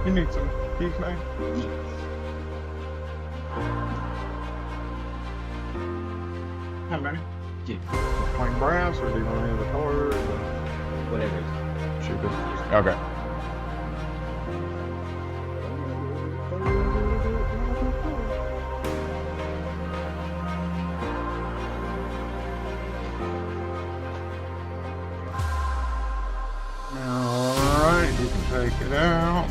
You need some keys, man? How many? Two. Plain brass, or do you want any of the colors? Whatever. Shoot it. Okay. Alright, you can take it out.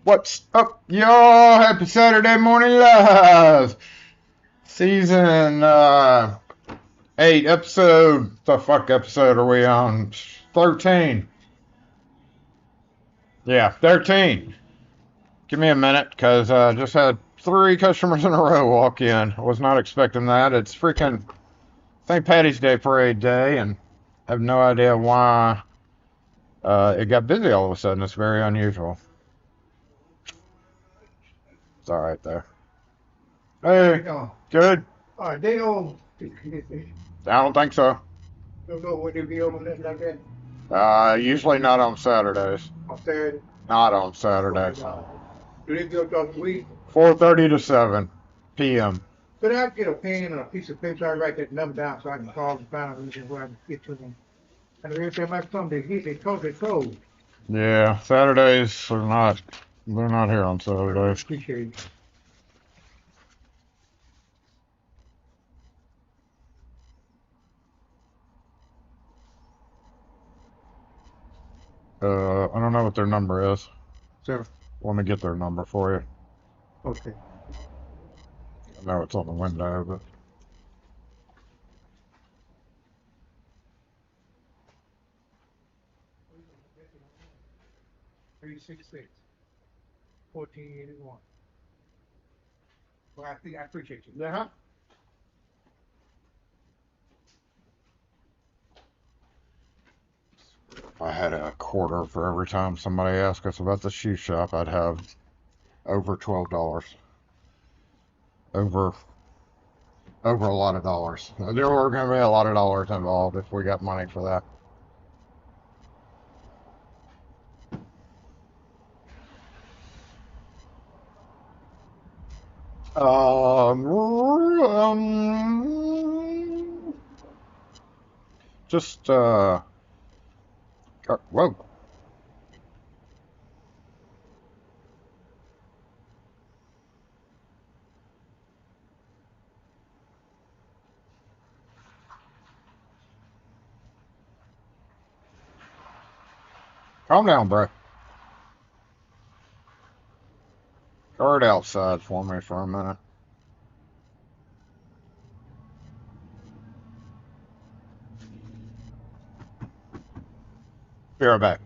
What's up, y'all? Happy Saturday morning live. Season 8, episode, the fuck episode are we on? 13. Yeah, 13. Give me a minute, because I just had 3 customers in a row walk in. I was not expecting that. It's freaking St. Patty's Day parade day, and I have no idea why it got busy all of a sudden. It's very unusual. It's all right there. Hey, good. They all. I don't think so. Don't know when they be open like that. Usually not on Saturdays. On Saturday. Not on Saturdays. Do they go throughout the week? 4:30 to 7 p.m. Could I get a pen and a piece of paper? I write that number down so I can call and find out where I can get to them. And every time I come, they close. Yeah, Saturdays are not. They're not here on Saturdays. Appreciate it. I don't know what their number is. Sir. Let me get their number for you. Okay. I know it's on the window, but. 366-1481. Well, I appreciate you. Yeah. If I had a quarter for every time somebody asked us about the shoe shop, I'd have over $12. Over over a lot of dollars. There were going to be a lot of dollars involved if we got money for that. Just, whoa. Calm down, bro. Guard outside for me for a minute. Be right back.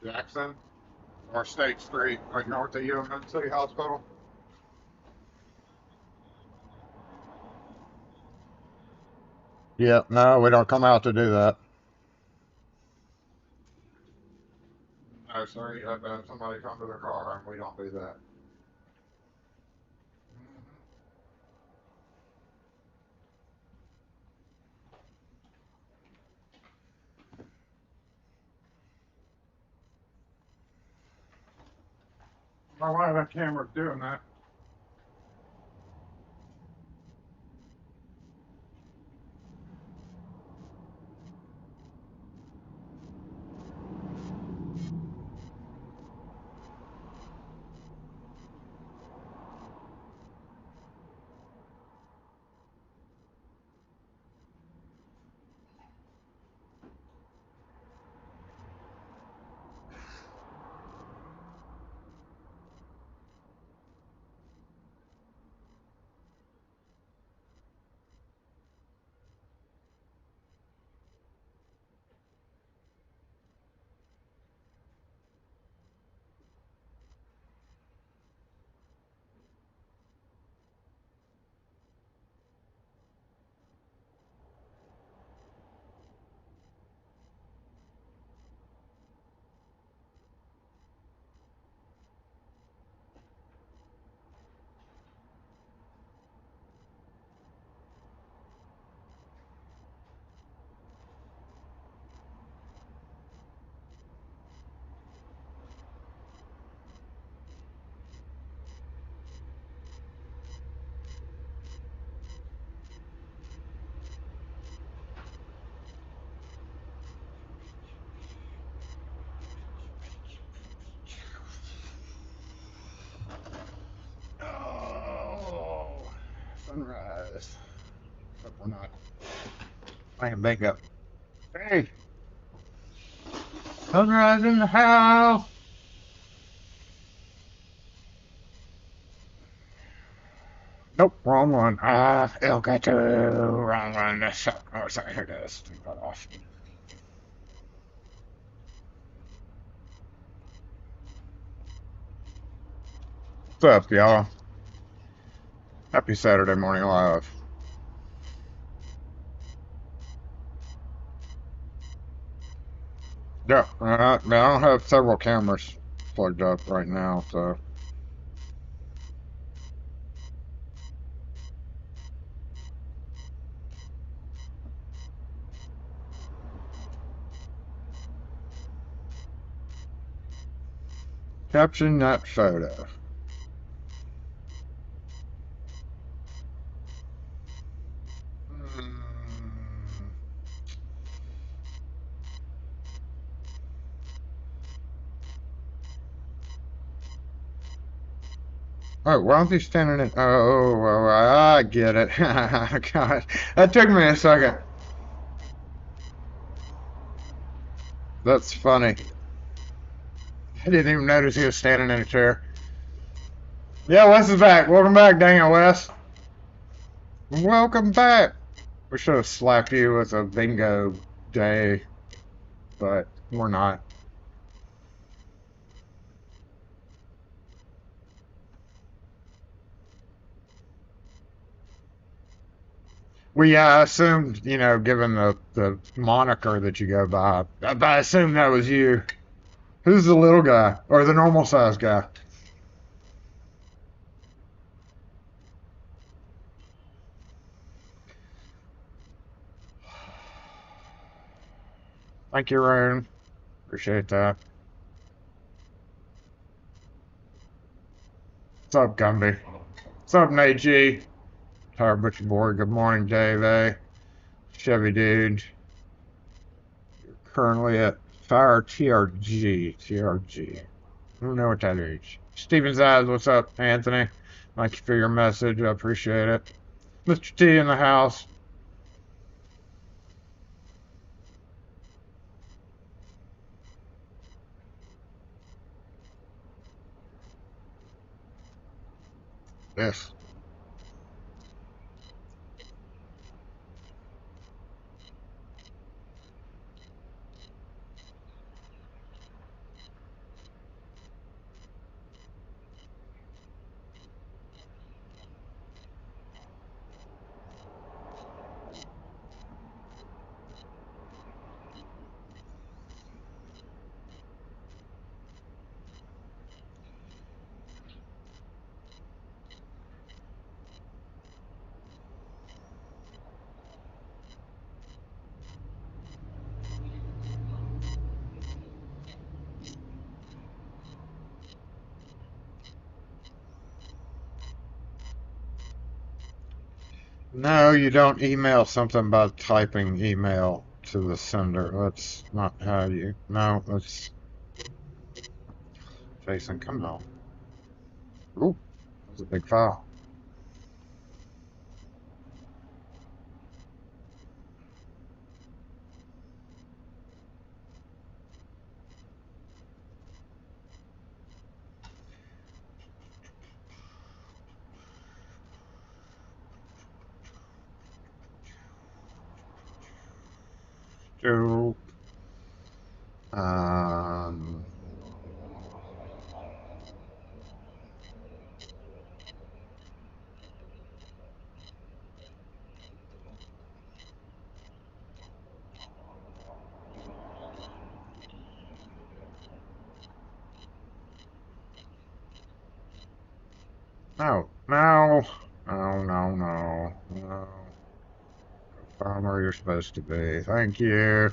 Jackson, North State Street, right north of UMN City Hospital. Yeah, no, we don't come out to do that. No, sir, you have to have somebody come to their car, and we don't do that. Why that camera's doing that? Oh, sunrise. But we're not playing bingo. Hey, sunrise in the house. Nope, wrong one. El Gato, wrong one. Oh, sorry, here it is. Got off. What's up, y'all? Happy Saturday morning live. Yeah, I don't have several cameras plugged up right now, so. Caption that photo. Oh, why aren't they standing in? Oh, I get it. God, that took me a second. That's funny. I didn't even notice he was standing in a chair. Yeah, Wes is back. Welcome back, dang it, Wes. Welcome back. We should have slapped you with a bingo day, but we're not. We assumed, you know, given the moniker that you go by, I assumed that was you. Who's the little guy or the normal size guy? Thank you, Rune. Appreciate that. What's up, Gumby? What's up, Nate G? Tired Butcher Boy. Good morning, Dave A. Chevy Dude. You're currently at Fire TRG. TRG. I don't know what that is. Steven's Eyes, what's up, Anthony? Thank you for your message. I appreciate it. Mr. T in the house. Yes. No, you don't email something by typing email to the sender. That's not how you. No, that's. Jason, come on. Ooh, that's a big file. So, um, no, no, no, no, no, no. Find where you're supposed to be. Thank you.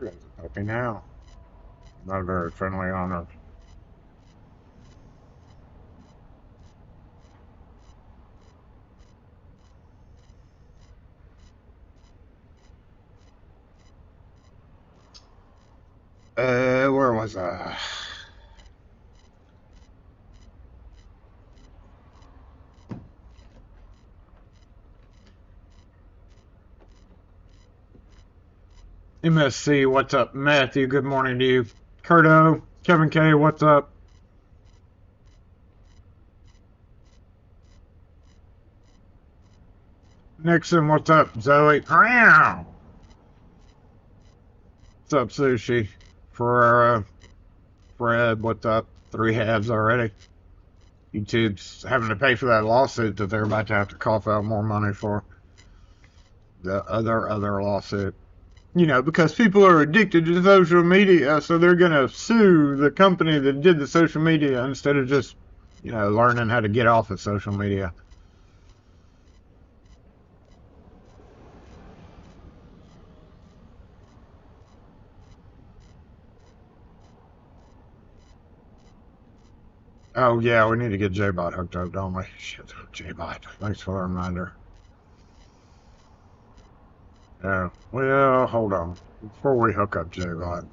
There goes a puppy now. Not a very friendly honor. Where was I? MSC, what's up? Matthew, good morning to you. Curto, Kevin K, what's up? Nixon, what's up? Zoe, what's up? Sushi, Ferrera, Fred, what's up? 3 halves already. YouTube's having to pay for that lawsuit that they're about to have to cough out more money for. The other lawsuit. You know, because people are addicted to social media, so they're going to sue the company that did the social media instead of just, you know, learning how to get off of social media. Oh, yeah, we need to get J-Bot hooked up, don't we? Shit, J-Bot. Thanks for the reminder. Yeah, well, hold on. Before we hook up J-Bot.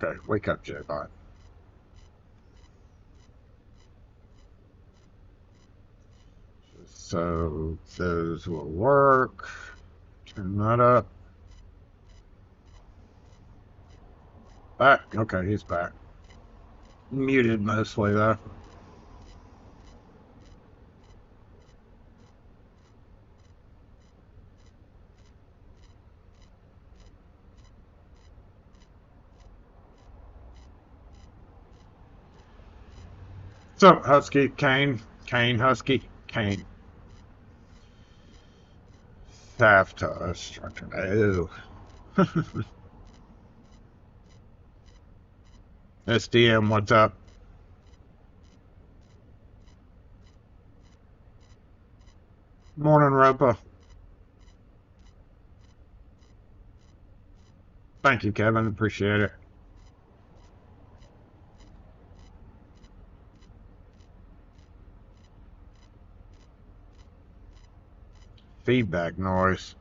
Okay, wake up, J-Bot. So, those will work. Turn that up. Back. Okay, he's back. Muted mostly, though. What's up, Husky? Kane? Kane, Husky? Kane. Theft structure. Oh. SDM, what's up? Morning, Ropa. Thank you, Kevin. Appreciate it. Feedback noise.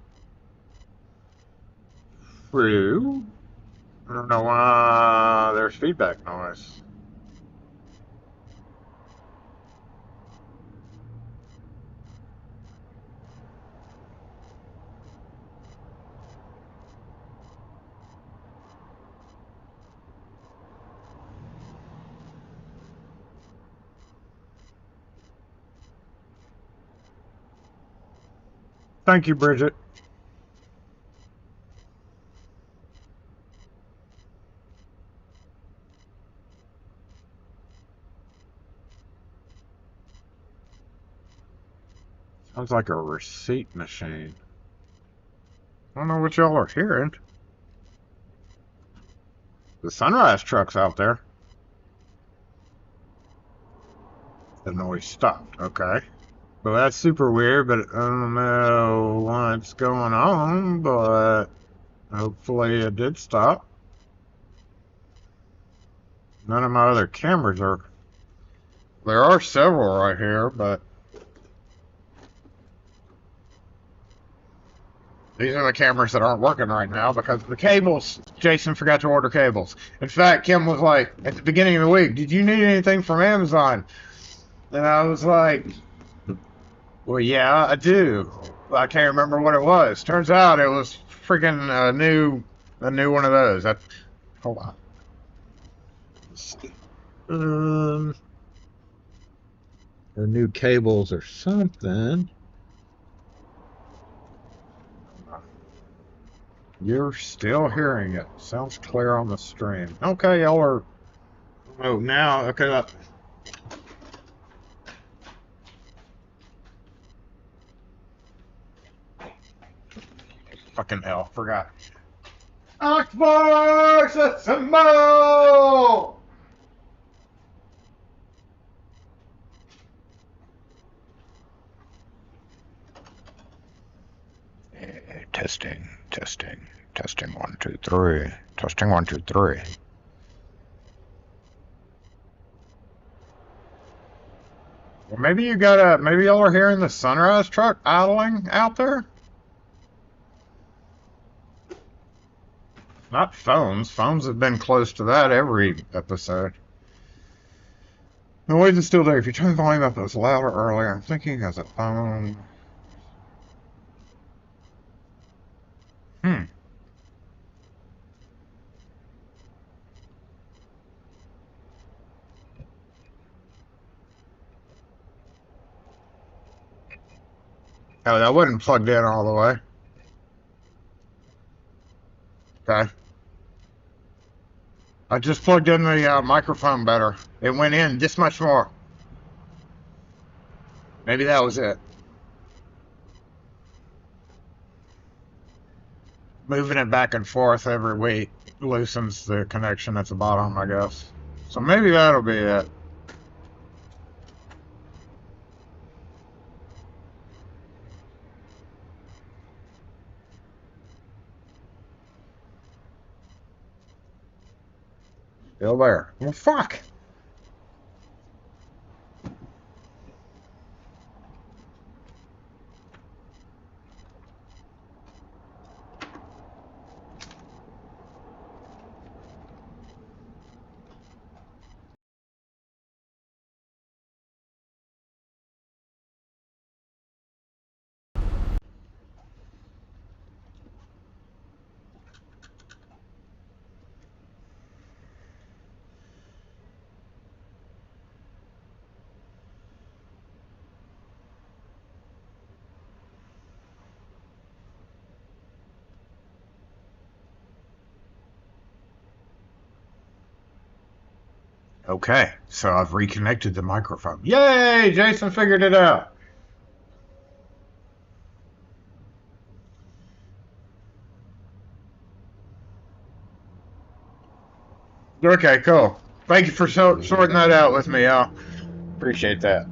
True. I don't know why there's feedback noise. Thank you, Bridget. Sounds like a receipt machine. I don't know what y'all are hearing. The sunrise truck's out there. The noise stopped. Okay. Well, that's super weird, but I don't know what's going on, but hopefully it did stop. None of my other cameras are... There are several right here, but... These are the cameras that aren't working right now because the cables, Jason forgot to order cables. In fact, Kim was like, at the beginning of the week, did you need anything from Amazon? And I was like, well, yeah, I do. I can't remember what it was. Turns out it was freaking a new one of those. Hold on. Let's see. Or new cables or something. You're still hearing it. Sounds clear on the stream. Okay, y'all are... Oh, now, okay. Fucking hell, forgot. Oxbox, it's a mo! Testing, testing, testing, 1, 2, 3. Testing, 1, 2, 3. Well, maybe maybe y'all are hearing the sunrise truck idling out there? Not phones. Phones have been close to that every episode. The noise is still there. If you turn the volume up, it was louder earlier. I'm thinking as a phone. Oh, that wasn't plugged in all the way. Okay. I just plugged in the microphone better. It went in this much more. Maybe that was it. moving it back and forth every week loosens the connection at the bottom, I guess. So maybe that'll be it. Still there. Well, fuck. Okay, so I've reconnected the microphone. Yay! Jason figured it out. Okay, cool. Thank you for sorting that out with me, Al. Appreciate that.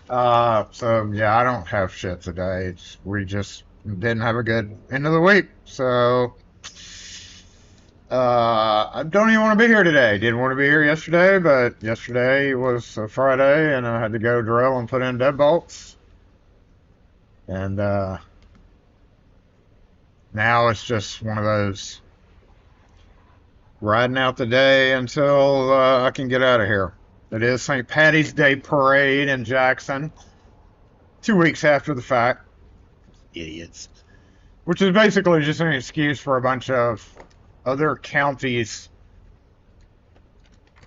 So yeah, I don't have shit today. We just didn't have a good end of the week, so I don't even want to be here today. Didn't want to be here yesterday, but yesterday was a Friday, and I had to go drill and put in deadbolts, and now it's just one of those riding out the day until I can get out of here. It is St. Patty's Day Parade in Jackson, 2 weeks after the fact. Idiots. Which is basically just an excuse for a bunch of other counties'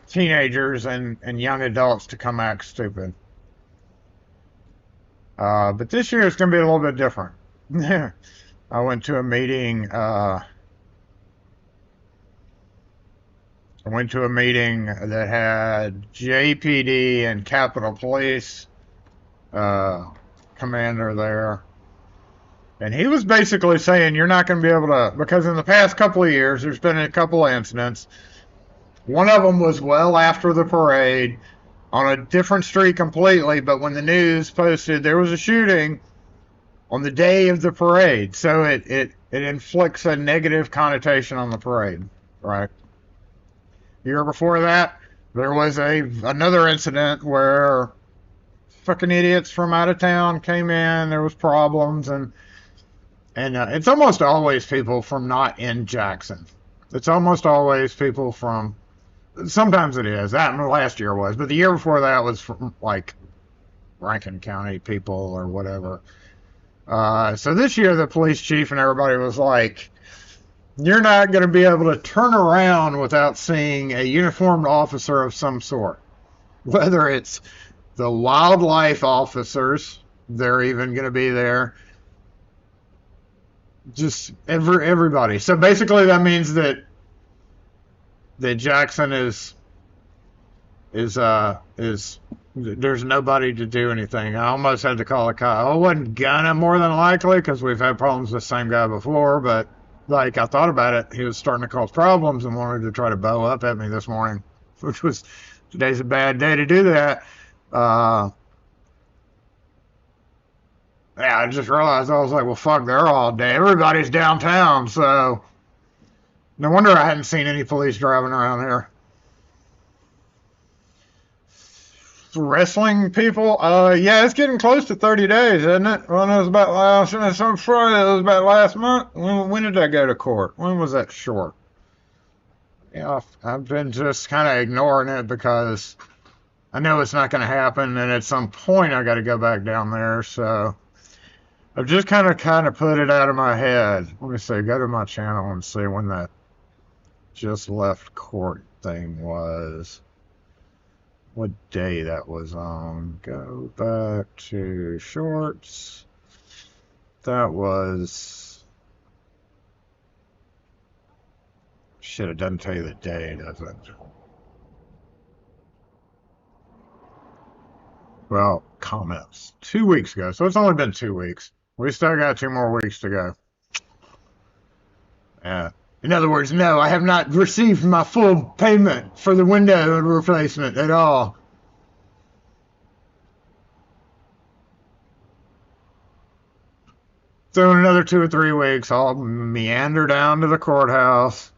teenagers and young adults to come act stupid. But this year it's going to be a little bit different. I went to a meeting. That had JPD and Capitol Police commander there. And he was basically saying you're not going to be able to, because in the past couple of years, there's been a couple of incidents. One of them was well after the parade on a different street completely, but when the news posted there was a shooting on the day of the parade, so it inflicts a negative connotation on the parade, right? The year before that, there was another incident where fucking idiots from out of town came in, there was problems, and it's almost always people from not in Jackson. It's almost always people from, sometimes it is, that last year was, but the year before that was from, like, Rankin County people or whatever. So this year the police chief and everybody was like, you're not going to be able to turn around without seeing a uniformed officer of some sort. Whether it's the wildlife officers, they're even going to be there. Just everybody. So basically that means that Jackson is there's nobody to do anything. I almost had to call a cop. I wasn't gonna, more than likely, because we've had problems with the same guy before, but like I thought about it, he was starting to cause problems and wanted to try to bow up at me this morning, which was, today's a bad day to do that. Yeah, I just realized, I was like, well, fuck, they're all dead. Everybody's downtown, so no wonder I hadn't seen any police driving around here. Wrestling people? Yeah, it's getting close to 30 days, isn't it? Well, it was about last, I'm sure it was about last month. When did I go to court? When was that short? Yeah, I've been just kind of ignoring it because I know it's not going to happen, and at some point I got to go back down there, so I've just kind of put it out of my head. Let me see, go to my channel and see when that just left court thing was. What day that was on. Go back to shorts. That was... Shit, it doesn't tell you the day, does it? Well, comments. 2 weeks ago, so it's only been 2 weeks. We still got 2 more weeks to go. In other words, no, I have not received my full payment for the window replacement at all. So in another 2 or 3 weeks, I'll meander down to the courthouse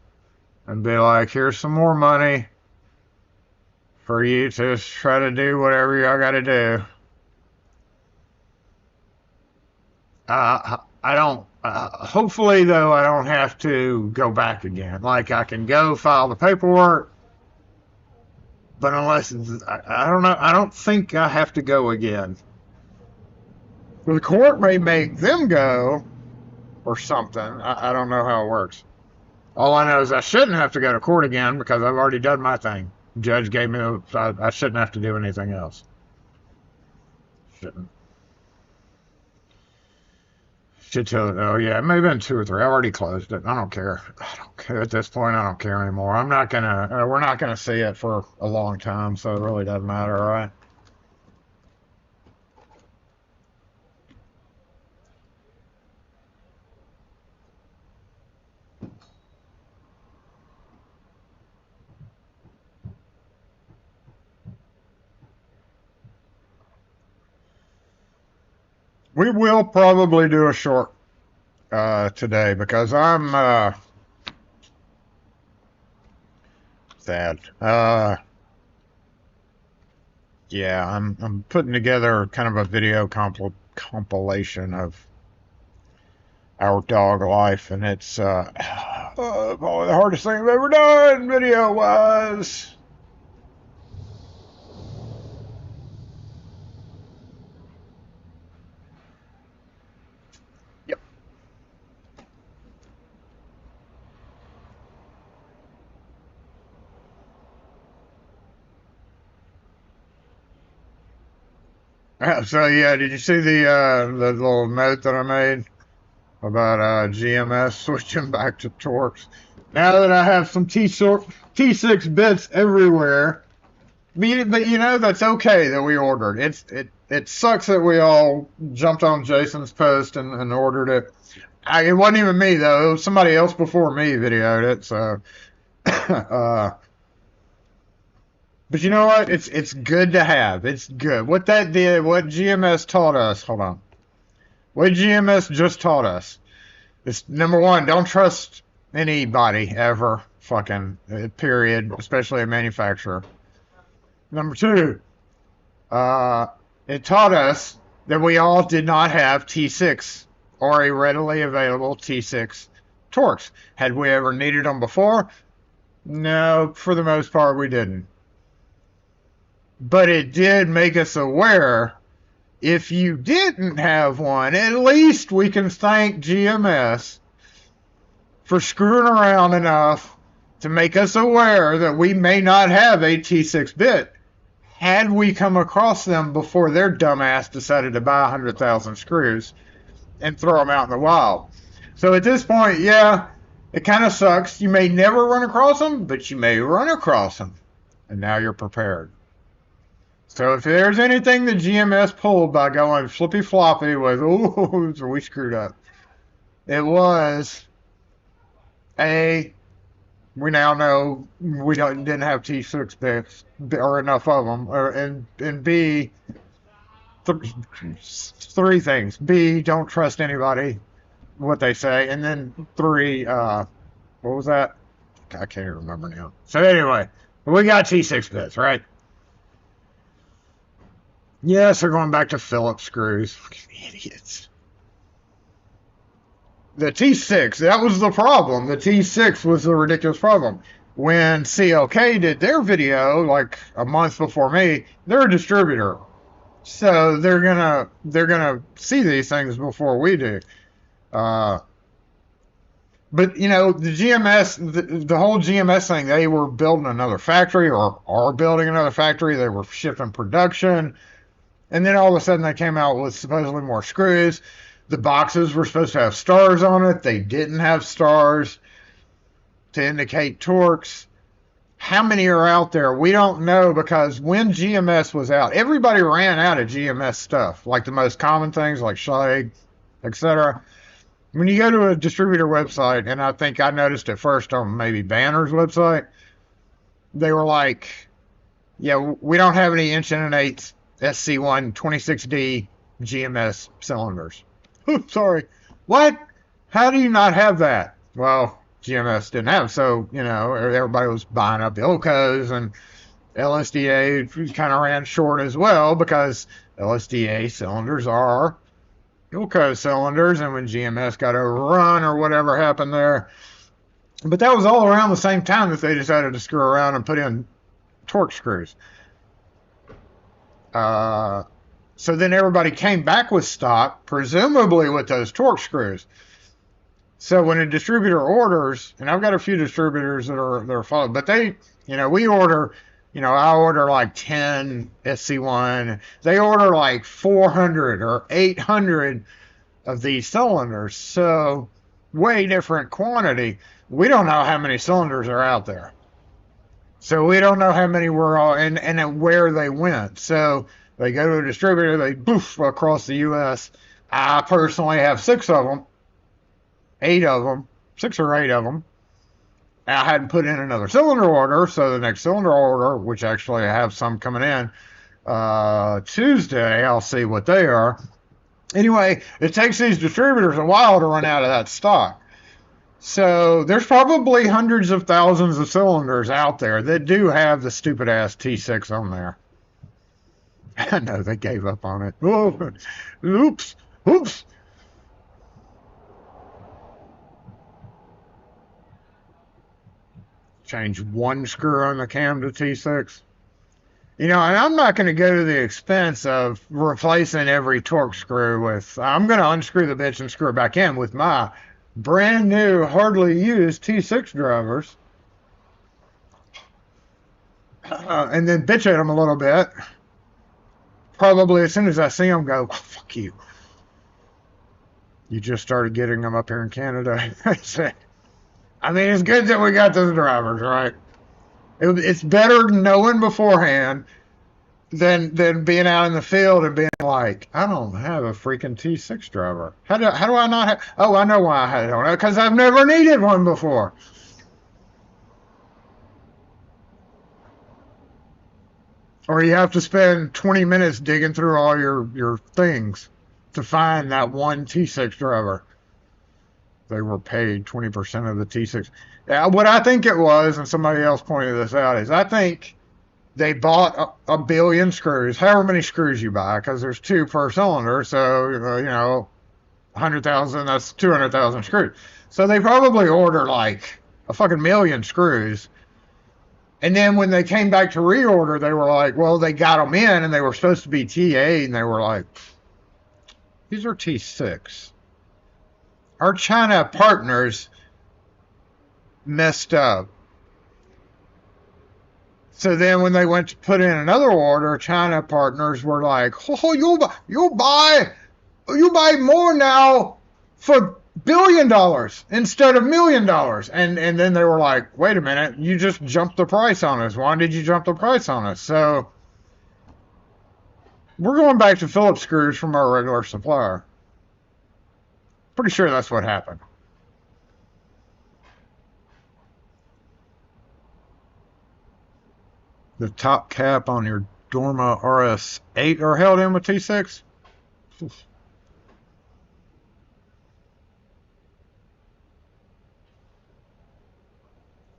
and be like, here's some more money for you to try to do whatever y'all got to do. I don't, hopefully though, I don't have to go back again. Like I can go file the paperwork, but unless, I don't know, I don't think I have to go again. The court may make them go or something. I don't know how it works. All I know is I shouldn't have to go to court again because I've already done my thing. Judge gave me, I shouldn't have to do anything else. Shouldn't. Should tell it. Oh yeah, it may have been 2 or 3. I already closed it. I don't care. I don't care at this point. I don't care anymore. I'm not gonna. We're not gonna see it for a long time, so it really doesn't matter, all right? We will probably do a short today because I'm sad. Yeah, I'm putting together kind of a video compilation of our dog life, and it's probably the hardest thing I've ever done video wise. So yeah, did you see the little note that I made about GMS switching back to Torx? Now that I have some T6 bits everywhere, but you know that's okay that we ordered. It sucks that we all jumped on Jason's post and ordered it. It wasn't even me though; it was somebody else before me videoed it. So. But you know what? It's good to have. It's good. What that did, what GMS taught us, hold on. What GMS just taught us is, number one, don't trust anybody ever. Fucking, period. Especially a manufacturer. Number two, it taught us that we all did not have T6 or a readily available T6 Torx. Had we ever needed them before? No, for the most part we didn't. But it did make us aware, if you didn't have one, at least we can thank GMS for screwing around enough to make us aware that we may not have a T6 bit had we come across them before their dumbass decided to buy 100,000 screws and throw them out in the wild. So at this point, yeah, it kind of sucks. You may never run across them, but you may run across them. And now you're prepared. So if there's anything that GMS pulled by going flippy floppy with, oh, we screwed up, it was A, we now know we didn't have T6 bits or enough of them, and B, 3 things. B, don't trust anybody, what they say, and then 3, what was that? I can't even remember now. So anyway, we got T6 bits, right? Yes, they're going back to Phillips screws. Fucking idiots. The T6, that was the problem. The T6 was the ridiculous problem. When CLK did their video, like a month before me, they're a distributor. So they're gonna see these things before we do. But you know, the GMS, the whole GMS thing, they were building another factory or are building another factory. They were shipping production. And then all of a sudden they came out with supposedly more screws. The boxes were supposed to have stars on it. They didn't have stars to indicate Torx. How many are out there? We don't know, because when GMS was out, everybody ran out of GMS stuff, like the most common things like Schlage, etc. When you go to a distributor website, and I think I noticed it first on maybe Banner's website, they were like, yeah, we don't have any inch and an eighth SC1 26D GMS cylinders. Sorry. What? How do you not have that? Well, GMS didn't have, so, you know, everybody was buying up Ilcos, and LSDA kind of ran short as well because LSDA cylinders are Ilco cylinders, and when GMS got overrun or whatever happened there. But that was all around the same time that they decided to screw around and put in torque screws. So then everybody came back with stock, presumably with those torque screws. So when a distributor orders, and I've got a few distributors that are following, but they, you know, we order, you know, I order like 10 SC1. They order like 400 or 800 of these cylinders. So way different quantity. We don't know how many cylinders are out there. So we don't know how many were all, and where they went. So they go to a distributor, they boof across the U.S. I personally have 6 of them, 8 of them, 6 or 8 of them. I hadn't put in another cylinder order, so the next cylinder order, which actually I have some coming in Tuesday, I'll see what they are. Anyway, it takes these distributors a while to run out of that stock. So there's probably hundreds of thousands of cylinders out there that do have the stupid ass T6 on there. I know they gave up on it. Oh, oops, oops. Change one screw on the cam to T6. You know, and I'm not going to go to the expense of replacing every torque screw with, I'm going to unscrew the bitch and screw it back in with my brand new, hardly used T6 drivers. And then bitch at them a little bit. Probably as soon as I see them, go, oh, fuck you. You just started getting them up here in Canada. I mean, it's good that we got those drivers, right? It's better knowing beforehand than being out in the field and being like, I don't have a freaking T6 driver. How do I not have? Oh, I know why I don't have, because I've never needed one before. Or you have to spend 20 minutes digging through all your things to find that one T6 driver. They were paid 20% of the T6. What I think it was, and somebody else pointed this out, is I think they bought a billion screws, however many screws you buy, because there's 2 per cylinder, so, you know, 100,000, that's 200,000 screws. So they probably ordered like a fucking million screws. And then when they came back to reorder, they were like, well, they got them in, and they were supposed to be TA, and they were like, these are T6. Our China partners messed up. So then when they went to put in another order, China partners were like, oh, you buy more now for $1 billion instead of $1 million. And then they were like, wait a minute, you just jumped the price on us. Why did you jump the price on us? So we're going back to Phillips screws from our regular supplier. Pretty sure that's what happened. The top cap on your Dorma RS8 are held in with T6?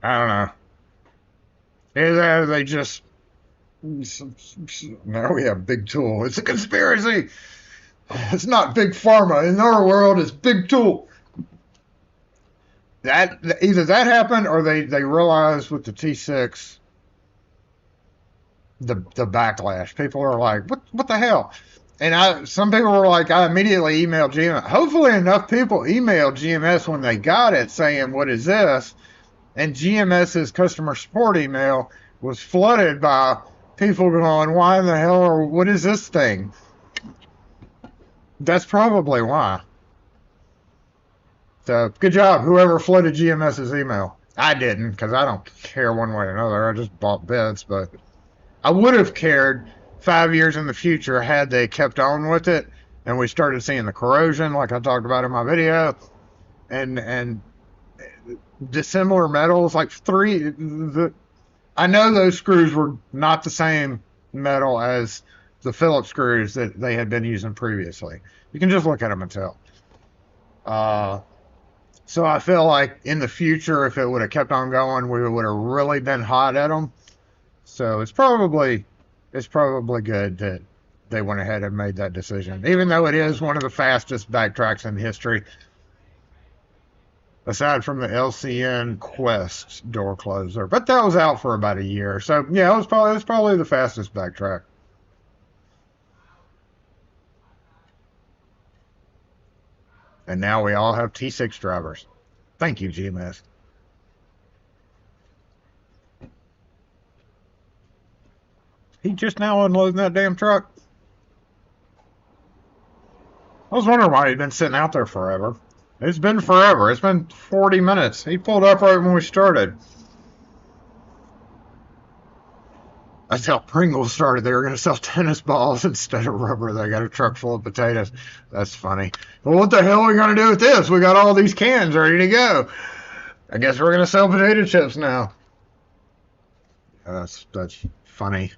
I don't know. Either they just... Now we have Big Tool. It's a conspiracy! It's not Big Pharma. In our world, it's Big Tool. Either that happened or they realized with the T6... The backlash. People are like, what the hell? And some people were like, I immediately emailed GMS. Hopefully enough people emailed GMS when they got it saying, what is this? And GMS's customer support email was flooded by people going, why in the hell, or what is this thing? That's probably why. So, good job, whoever flooded GMS's email. I didn't, because I don't care one way or another. I just bought bits, but... I would have cared 5 years in the future had they kept on with it and we started seeing the corrosion like I talked about in my video. and dissimilar metals. Like I know those screws were not the same metal as the Phillips screws that they had been using previously. You can just look at them and tell. So I feel like in the future, if it would have kept on going, we would have really been hot at them. So it's probably good that they went ahead and made that decision, even though it is one of the fastest backtracks in history, aside from the LCN Quest door closer. But that was out for about a year, so yeah, it was probably the fastest backtrack. And now we all have T6 drivers. Thank you, GMS. He just now unloading that damn truck. I was wondering why he'd been sitting out there forever. It's been forever. It's been 40 minutes. He pulled up right when we started. That's how Pringles started. They were going to sell tennis balls instead of rubber. They got a truck full of potatoes. That's funny. Well, what the hell are we going to do with this? We got all these cans ready to go. I guess we're going to sell potato chips now. That's funny.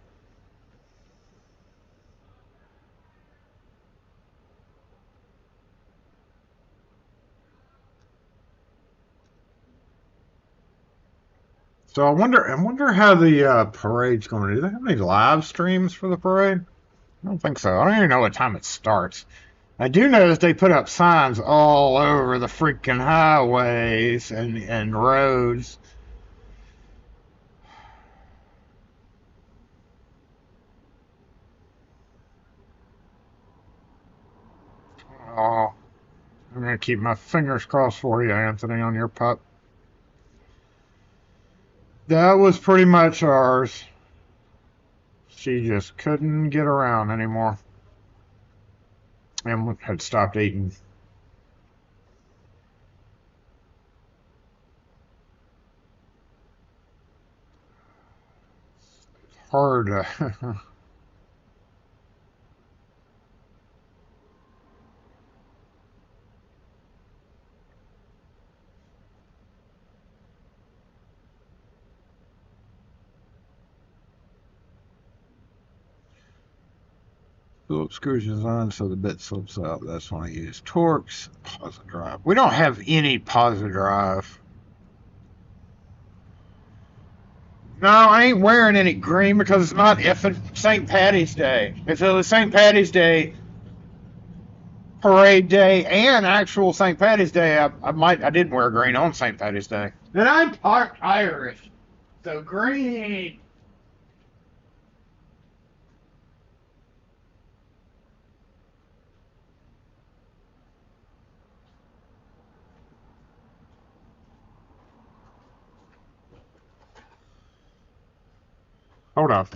So I wonder how the parade's going to do. Do they have any live streams for the parade? I don't think so. I don't even know what time it starts. I do know that they put up signs all over the freaking highways and roads. Oh, I'm going to keep my fingers crossed for you, Anthony, on your pup. That was pretty much ours. She just couldn't get around anymore. And had stopped eating. It's hard to... Phillips screws designed so the bit slips out. That's when I use Torx. Posit drive. We don't have any posit drive. No, I ain't wearing any green because it's not effing St. Patty's Day. If it was St. Patty's Day, parade day, and actual St. Patty's Day, I didn't wear green on St. Patty's Day. And I'm part Irish, so green. Hold on. Is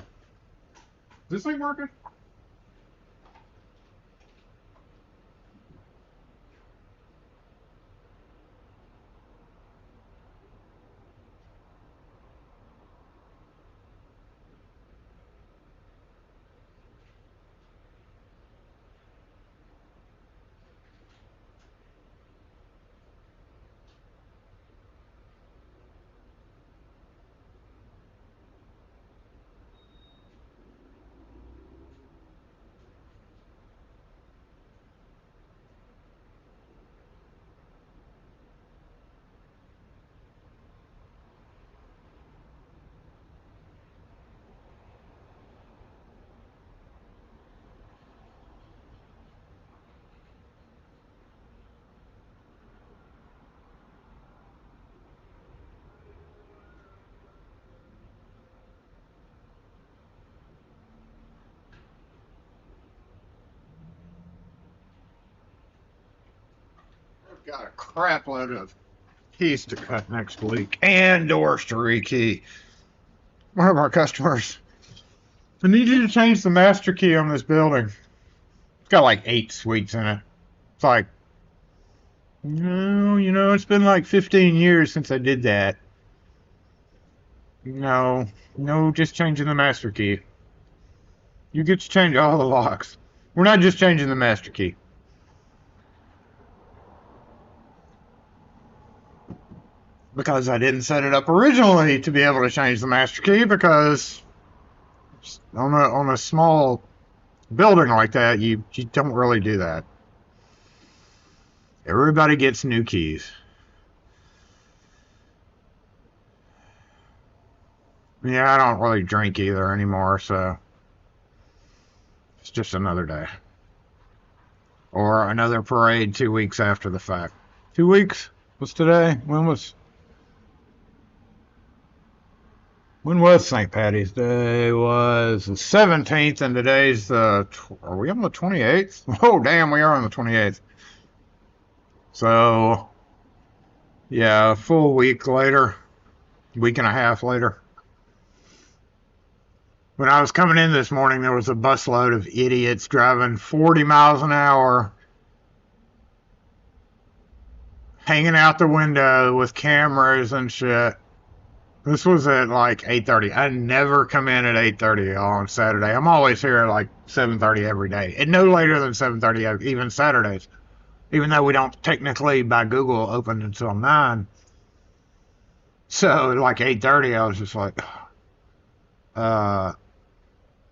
this thing working? Got a crap load of keys to cut next week and doors to rekey. One of our customers. I need you to change the master key on this building. It's got like 8 suites in it. It's like, no, it's been like 15 years since I did that. No, just changing the master key. You get to change all the locks. We're not just changing the master key. because I didn't set it up originally to be able to change the master key, because on a small building like that, you don't really do that. Everybody gets new keys. Yeah, I don't really drink either anymore, so it's just another day. Or another parade 2 weeks after the fact. 2 weeks? What's today? When was St. Patty's Day? Was the 17th, and today's the... Are we on the 28th? Oh, damn, we are on the 28th. So, yeah, a full week later. Week and a half later. When I was coming in this morning, there was a busload of idiots driving 40 miles an hour, hanging out the window with cameras and shit. This was at like 8:30. I never come in at 8:30 on Saturday. I'm always here at like 7:30 every day. And no later than 7:30, even Saturdays. Even though we don't technically, by Google, open until 9. So at like 8:30, I was just like...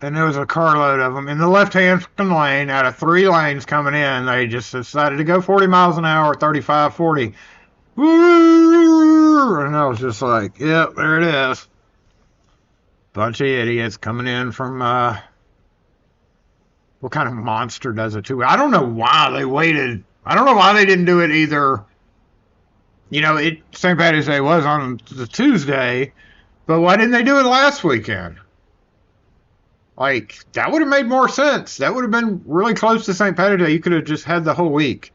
and there was a carload of them in the left-hand lane. Out of 3 lanes coming in, they just decided to go 40 miles an hour, 35, 40. And I was just like, yep, there it is. Bunch of idiots coming in from, what kind of monster does it too? I don't know why they waited. I don't know why they didn't do it either. You know, St. Patty's Day was on the Tuesday, but why didn't they do it last weekend? Like, that would have made more sense. That would have been really close to St. Patty's Day. You could have just had the whole week.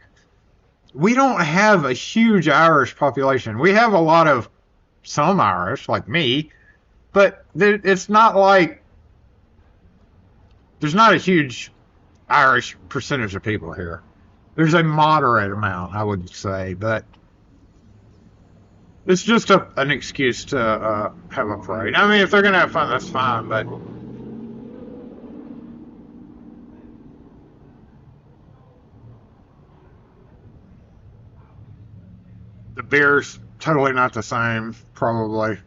We don't have a huge Irish population. We have a lot of some Irish, like me, but it's not like there's not a huge Irish percentage of people here. There's a moderate amount, I would say, but it's just an excuse to have a parade. I mean, if they're going to have fun, that's fine, but... The beer's totally not the same, probably.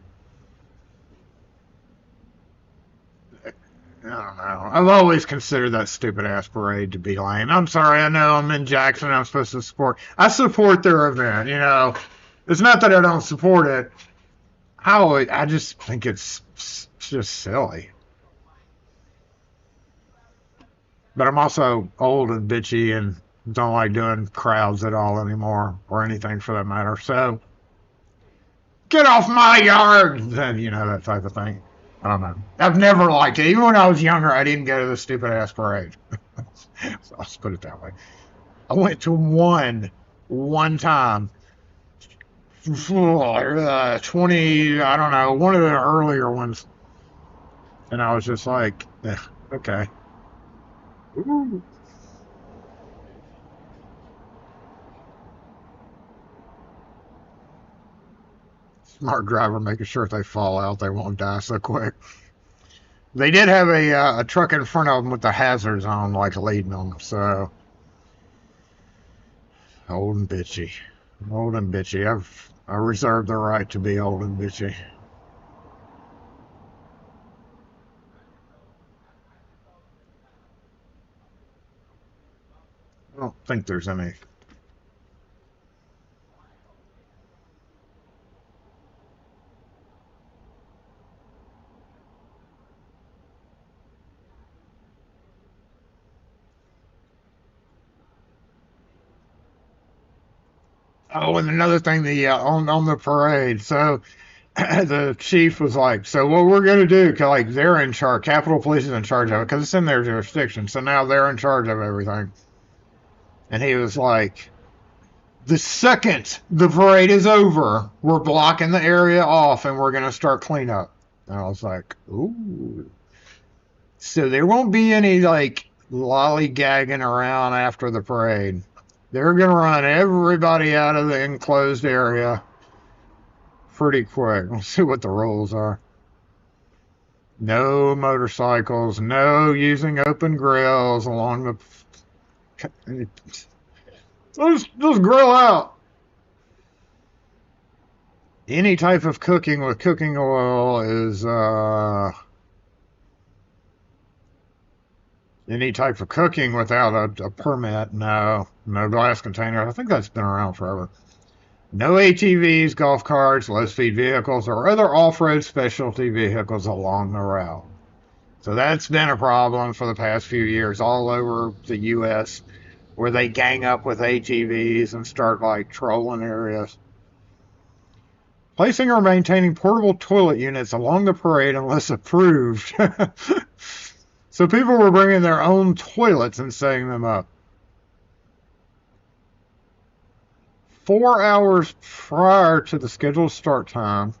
I don't know. I've always considered that stupid-ass parade to be lame. I'm sorry, I know I'm in Jackson, I'm supposed to support... I support their event, you know. It's not that I don't support it. I just think it's just silly. But I'm also old and bitchy and don't like doing crowds at all anymore, or anything for that matter. So, get off my yard! You know, that type of thing. I don't know. I've never liked it. Even when I was younger, I didn't go to the stupid-ass parade. So let's put it that way. I went to one time. 20, I don't know, one of the earlier ones. And I was just like, okay. Ooh. Smart driver making sure if they fall out, they won't die so quick. They did have a truck in front of them with the hazards on, like leading them, so. Old and bitchy. Old and bitchy. I reserve the right to be old and bitchy. I don't think there's any. Oh, and another thing, on the parade. So the chief was like, "So what we're gonna do? 'Cause, like, they're in charge. Capitol Police is in charge of it because it's in their jurisdiction. So now they're in charge of everything." And he was like, "The second the parade is over, we're blocking the area off and we're gonna start cleanup." And I was like, "Ooh." So there won't be any like lollygagging around after the parade. They're going to run everybody out of the enclosed area pretty quick. Let's see what the rules are. No motorcycles, no using open grills along the... Just grill out. any type of cooking with cooking oil is any type of cooking without a permit. No, no glass container. I think that's been around forever. No ATVs, golf carts, low-speed vehicles, or other off-road specialty vehicles along the route. So that's been a problem for the past few years all over the U.S., where they gang up with ATVs and start like trolling areas. Placing or maintaining portable toilet units along the parade unless approved. So people were bringing their own toilets and setting them up. 4 hours prior to the scheduled start time,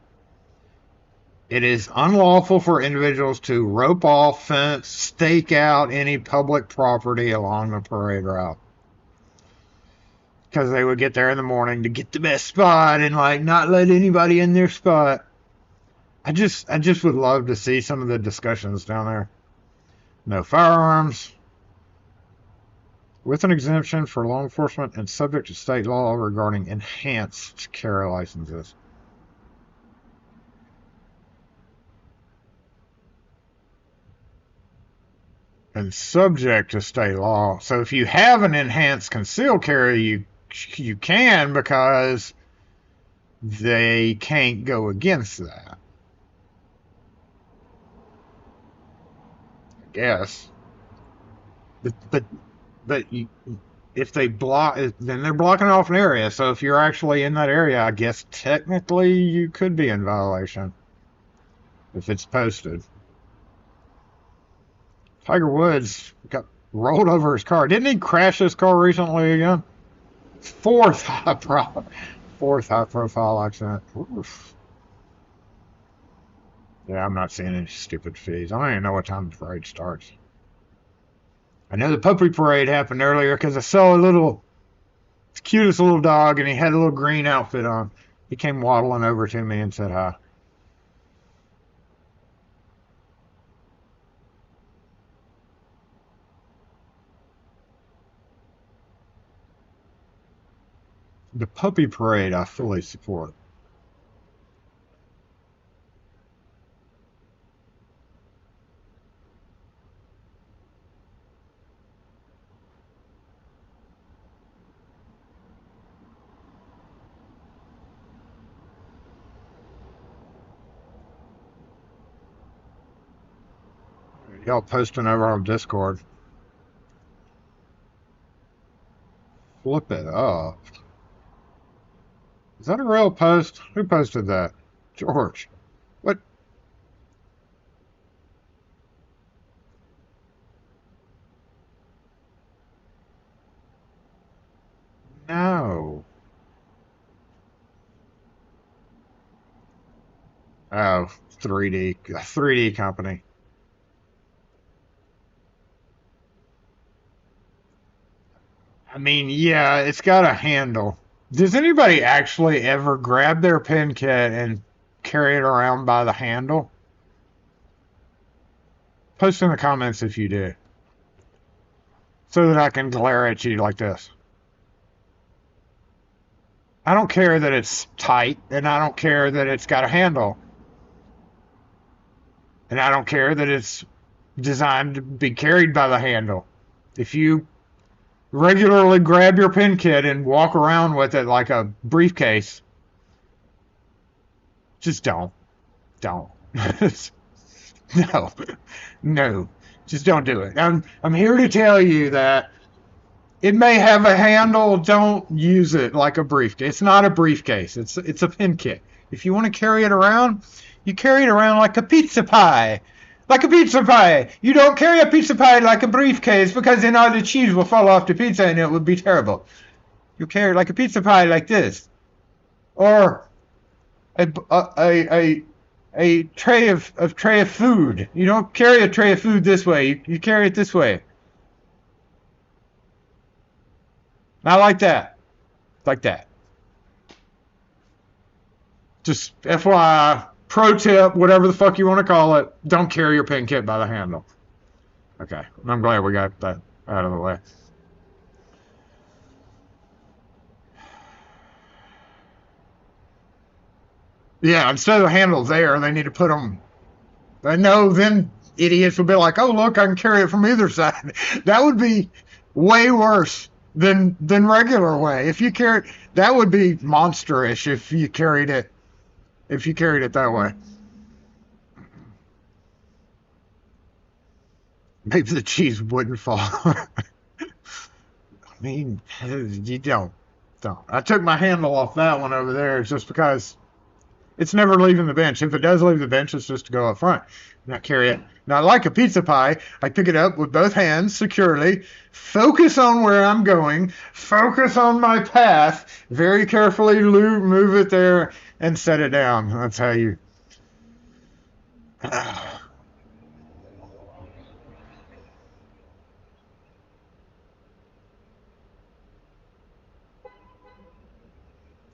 it is unlawful for individuals to rope off, fence, stake out any public property along the parade route. Because they would get there in the morning to get the best spot and like not let anybody in their spot. I just would love to see some of the discussions down there. No firearms. With an exemption for law enforcement and subject to state law regarding enhanced carry licenses. And subject to state law. So if you have an enhanced concealed carry, you can, because they can't go against that. I guess. But if they block, then they're blocking off an area. So if you're actually in that area, I guess technically you could be in violation if it's posted. Tiger Woods got rolled over his car. Didn't he crash his car recently again? Fourth high profile accident. Oof. Yeah, I'm not seeing any stupid fees. I don't even know what time the parade starts. I know the puppy parade happened earlier because I saw the cutest little dog, and he had a little green outfit on. He came waddling over to me and said hi. The puppy parade I fully support. Y'all posting over on Discord. Flip it up. Is that a real post? Who posted that? George. What? No. Oh, 3D company. I mean, yeah, it's got a handle. Does anybody actually ever grab their pen kit and carry it around by the handle? Post in the comments if you do, so that I can glare at you like this. I don't care that it's tight, and I don't care that it's got a handle, and I don't care that it's designed to be carried by the handle. If you regularly grab your pen kit and walk around with it like a briefcase, just don't. No, just don't do it. I'm here to tell you that it may have a handle. Don't use it like a briefcase. It's not a briefcase. It's a pen kit. If you want to carry it around, you carry it around like a pizza pie. Like a pizza pie. You don't carry a pizza pie like a briefcase, because then all the cheese will fall off the pizza and it would be terrible. You carry it like a pizza pie like this. Or a tray of food. You don't carry a tray of food this way. You carry it this way. Not like that. Like that. Just FYI, pro tip, whatever the fuck you want to call it, don't carry your pen kit by the handle. Okay, I'm glad we got that out of the way. Yeah, instead of the handles there, they need to put them. I know then idiots will be like, oh, look, I can carry it from either side. That would be way worse than regular way. If you carry, that would be monsterish if you carried it that way. Maybe the cheese wouldn't fall. I mean, you don't. I took my handle off that one over there just because it's never leaving the bench. If it does leave the bench, it's just to go up front, not carry it. Now, like a pizza pie, I pick it up with both hands securely, focus on where I'm going, focus on my path, very carefully move it there, and set it down. That's how you.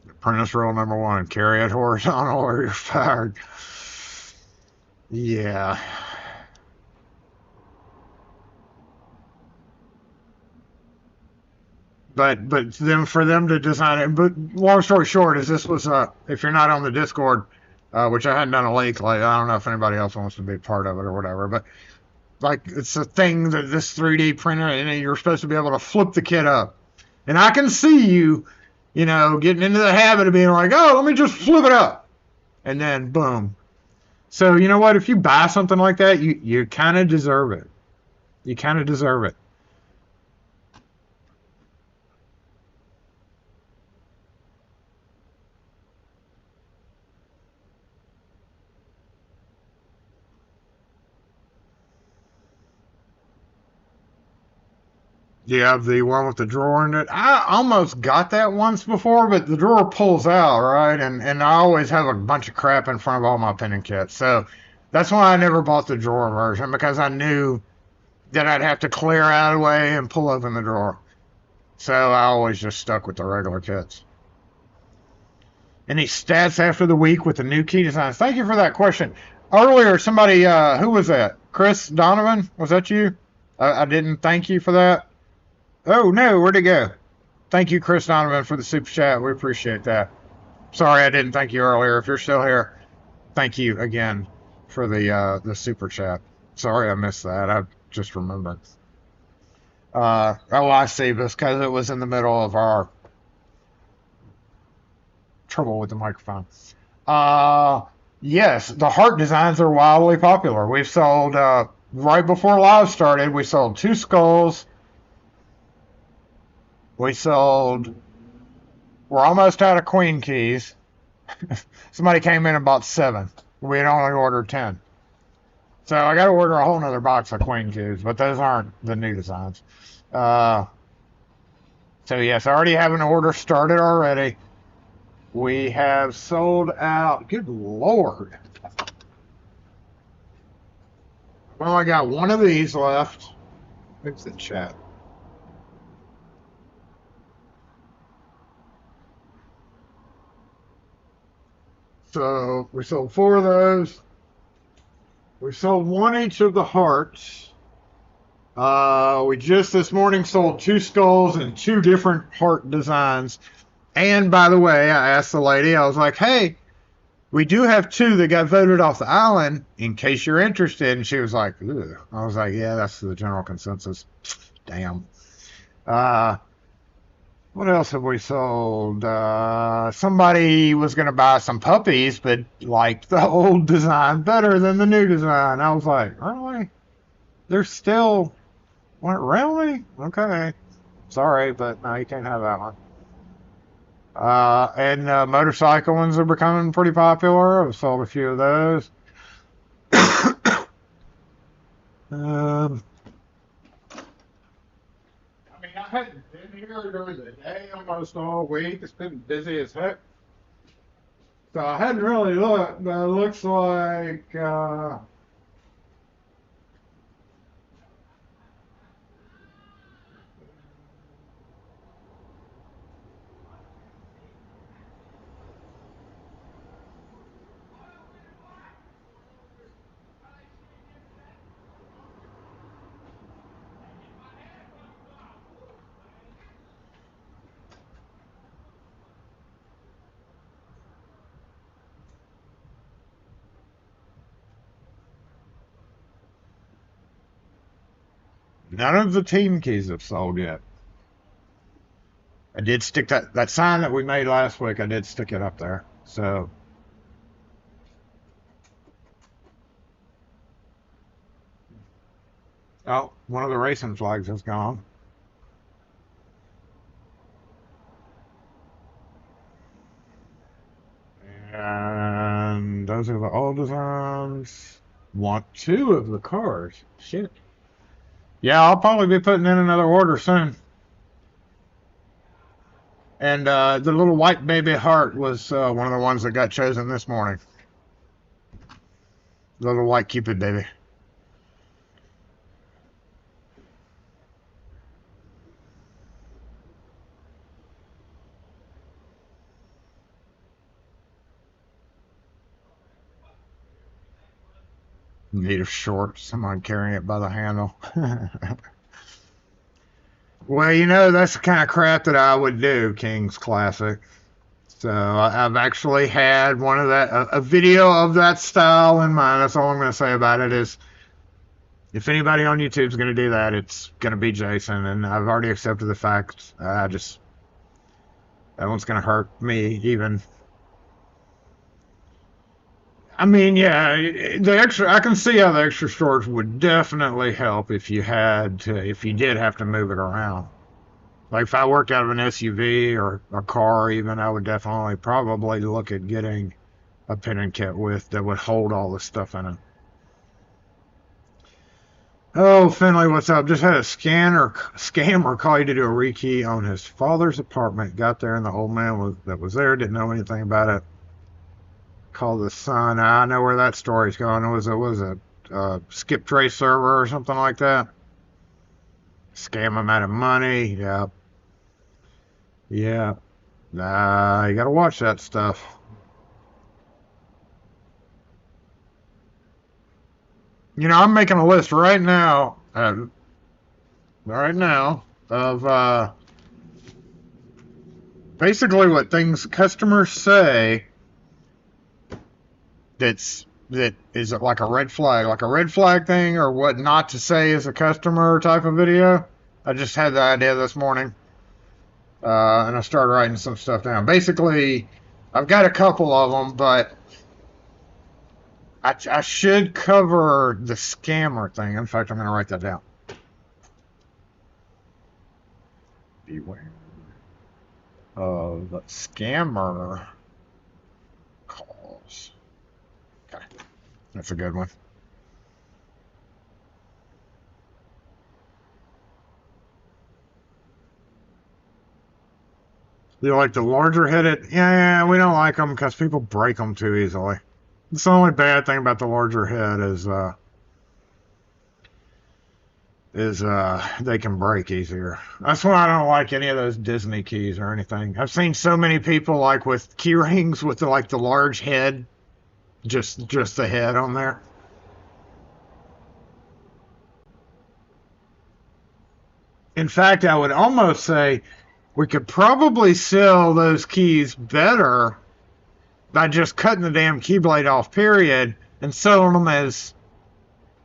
Apprentice rule number 1: carry it horizontal or you're fired. Yeah. But then for them to design it. But long story short is this was if you're not on the Discord, which I hadn't done a leak, like I don't know if anybody else wants to be part of it or whatever, but like it's a thing that this 3D printer and you're supposed to be able to flip the kit up, and I can see you, getting into the habit of being like, oh, let me just flip it up, and then boom. So you know what? If you buy something like that, you kind of deserve it. You kind of deserve it. Yeah, the one with the drawer in it. I almost got that once before, but the drawer pulls out, right? And I always have a bunch of crap in front of all my pinning kits. So that's why I never bought the drawer version, because I knew that I'd have to clear out of the way and pull open the drawer. So I always just stuck with the regular kits. Any stats after the week with the new key designs? Thank you for that question. Earlier, somebody, who was that? Chris Donovan? Was that you? I didn't thank you for that. Oh, no, where'd it go? Thank you, Chris Donovan, for the super chat. We appreciate that. Sorry I didn't thank you earlier. If you're still here, thank you again for the super chat. Sorry I missed that. I just remembered. I see this because it was in the middle of our trouble with the microphone. Yes, the heart designs are wildly popular. We've sold, right before live started, we sold 2 skulls. We're almost out of queen keys. Somebody came in and bought 7. We had only ordered 10. So I got to order a whole nother box of queen keys, but those aren't the new designs. So yes, I already have an order started already. We have sold out. Good Lord. Well, I got one of these left. Fix the chat. So we sold 4 of those. We sold 1 each of the hearts. We just this morning sold 2 skulls and 2 different heart designs. And by the way, I asked the lady, I was like, hey, we do have 2 that got voted off the island in case you're interested. And she was like, ugh. I was like, yeah, that's the general consensus. Damn. What else have we sold? Somebody was going to buy some puppies, but liked the old design better than the new design. I was like, really? They're still, what, really? Okay. Sorry, but no, you can't have that one. And motorcycle ones are becoming pretty popular. I've sold a few of those. I mean, I hadn't been here during the day almost all week. It's been busy as heck. So I hadn't really looked, but it looks like None of the team keys have sold yet. I did stick that sign that we made last week. I did stick it up there. So, oh, one of the racing flags is gone. And those are the old designs. Want two of the cars. Shit. Yeah, I'll probably be putting in another order soon. And the little white baby heart was one of the ones that got chosen this morning. The little white Cupid baby. Need a short, someone carrying it by the handle. Well, you know, that's the kind of crap that I would do, King's Classic. So I've actually had one of that, a video of that style in mind. That's all I'm going to say about it is, if anybody on YouTube is going to do that, it's going to be Jason. And I've already accepted the fact. That one's going to hurt me even. I mean, yeah, I can see how the extra storage would definitely help if you did have to move it around. Like if I worked out of an SUV or a car even, I would definitely probably look at getting a pin and kit that would hold all the stuff in it. Oh, Finley, what's up? Just had a scammer call you to do a rekey on his father's apartment. Got there and the old man that was there didn't know anything about it. Called the son. I know where that story's going. It was a skip trace server or something like that. Scam him out of money. Yeah. Yeah. Nah, you gotta watch that stuff. You know, I'm making a list right now. Of basically what things customers say that is like a red flag thing, or what not to say as a customer type of video. I just had the idea this morning, and I started writing some stuff down. Basically, I've got a couple of them, but I should cover the scammer thing. In fact, I'm going to write that down. Beware of scammer calls. Okay, that's a good one. You like the larger headed? Yeah, we don't like them because people break them too easily. It's the only bad thing about the larger head is they can break easier. That's why I don't like any of those Disney keys or anything. I've seen so many people like with key rings with the large head, just the head on there. In fact, I would almost say we could probably sell those keys better by just cutting the damn keyblade off, period, and selling them as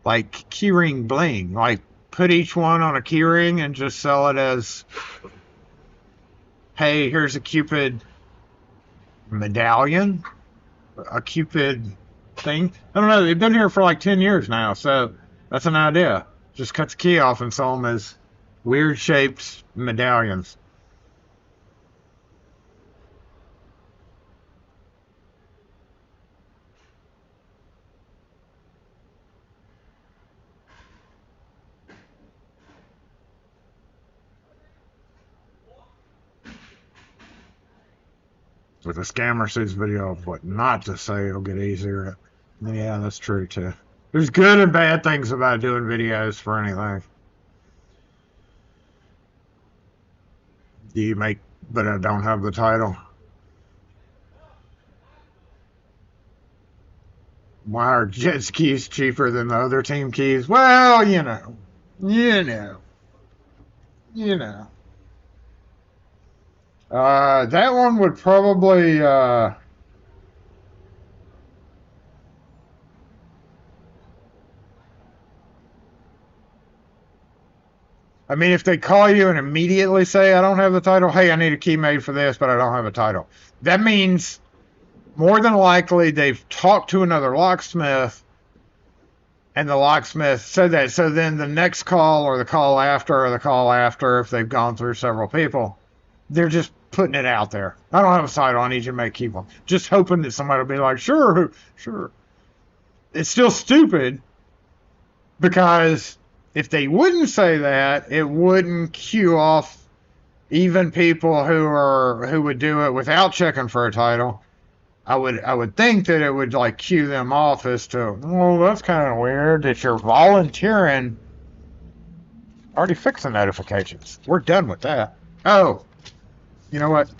like keyring bling. Like put each one on a keyring and just sell it as, hey, here's a Cupid medallion, a Cupid thing. I don't know. They've been here for like 10 years now, so that's an idea. Just cut the key off and sell them as weird shaped medallions. With a scammer sees video of what not to say, it'll get easier. Yeah, that's true too. There's good and bad things about doing videos for anything. But I don't have the title. Why are Jet's keys cheaper than the other team keys? Well, you know. That one would probably, I mean, if they call you and immediately say, I don't have the title, hey, I need a key made for this, but I don't have a title. That means more than likely they've talked to another locksmith and the locksmith said that. So then the next call or the call after, if they've gone through several people, they're just putting it out there. I don't have a title. I need you to make keep one. Just hoping that somebody will be like, sure. It's still stupid because if they wouldn't say that, it wouldn't cue off even people who would do it without checking for a title. I would think that it would like cue them off as to, well, that's kind of weird that you're volunteering. Already fixed the notifications. We're done with that. Oh, you know what?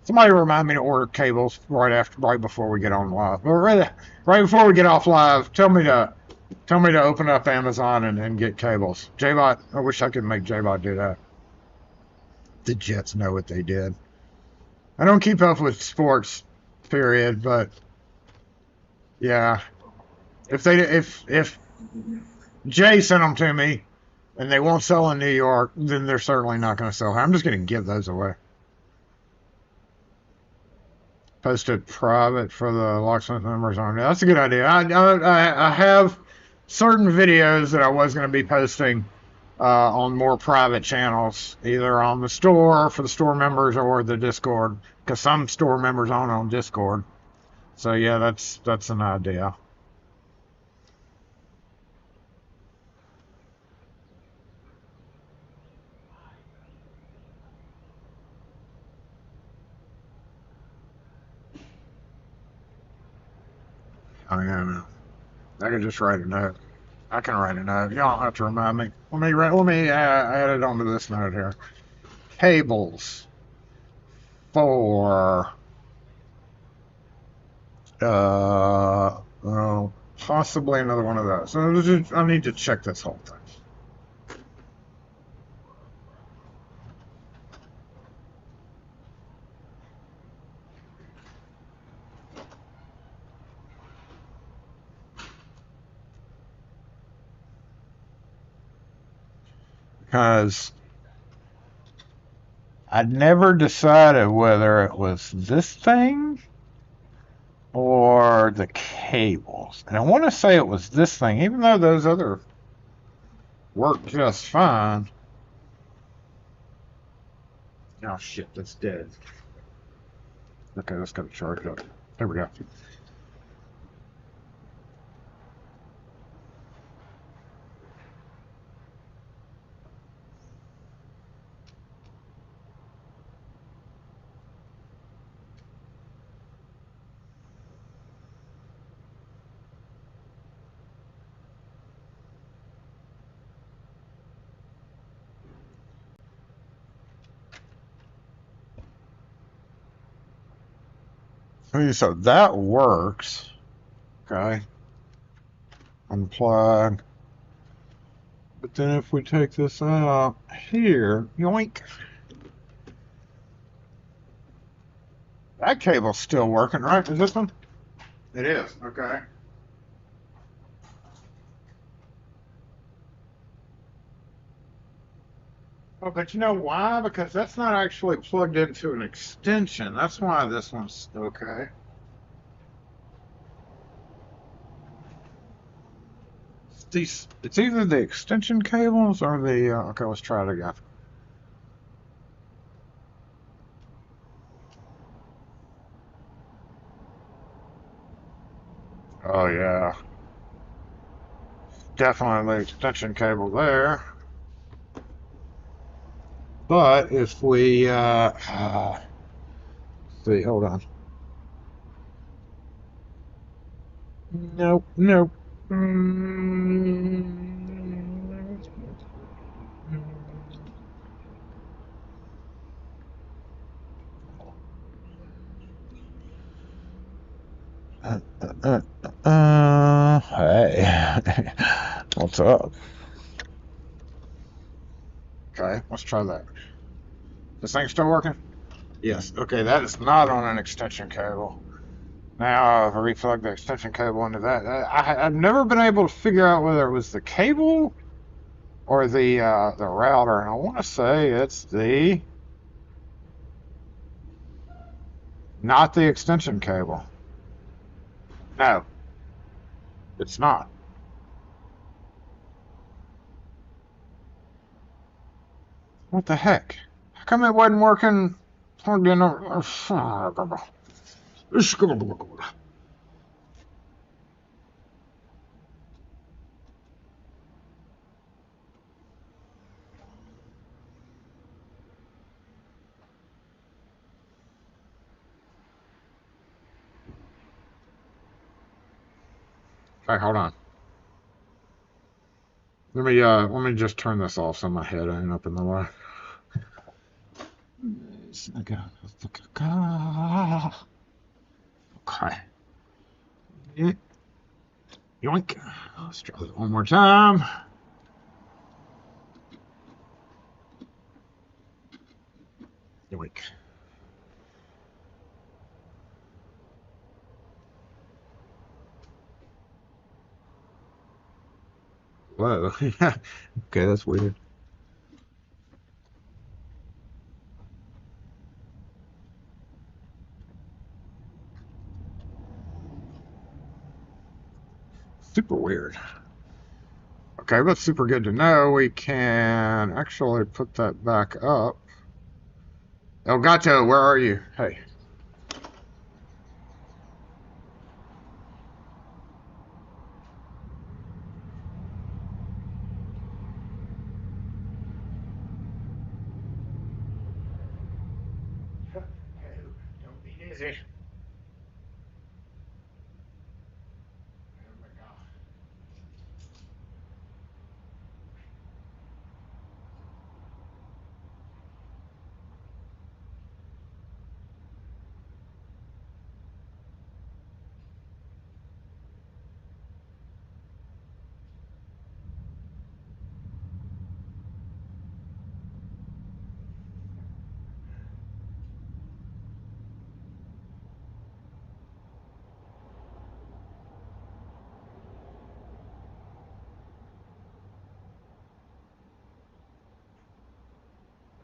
Somebody remind me to order cables right before we get on live. Or right before we get off live, tell me to open up Amazon and get cables. JBot, I wish I could make JBot do that. The Jets know what they did. I don't keep up with sports, period, but yeah. If Jay sent them to me and they won't sell in New York, then they're certainly not going to sell. I'm just going to give those away. Posted private for the Locksmith members on. That's a good idea. I have certain videos that I was going to be posting on more private channels, either on the store for the store members or the Discord, because some store members aren't on Discord. So yeah, that's an idea. I know. I can just write a note. I can write a note. Y'all don't have to remind me. Let me add it onto this note here. Cables for possibly another one of those. So I need to check this whole thing. Because I'd never decided whether it was this thing or the cables. And I want to say it was this thing, even though those other work just fine. Oh shit, that's dead. Okay, let's go to charge up. There we go. So that works. Okay. Unplug. But then if we take this out here, yoink. That cable's still working, right? Is this one? It is. Okay. Oh, but you know why? Because that's not actually plugged into an extension. That's why this one's okay. It's either the extension cables or the... okay, let's try it again. Oh, yeah. Definitely the extension cable there. But if we... see, hold on. Nope. Hey. What's up? Okay, let's try that. This thing still working? Yes. Okay, that is not on an extension cable. Now I've replugged the extension cable into that. I've never been able to figure out whether it was the cable or the router, and I want to say it's not the extension cable. No, it's not. What the heck? How come it wasn't working? Plugged in. Okay, hold on. Let me just turn this off so my head ain't up in the way. Okay. Yoink. Let's try this one more time. Yoink. Whoa. Okay, that's weird. Super weird. Okay, that's super good to know. We can actually put that back up. El Gato, where are you? Hey. Don't be dizzy.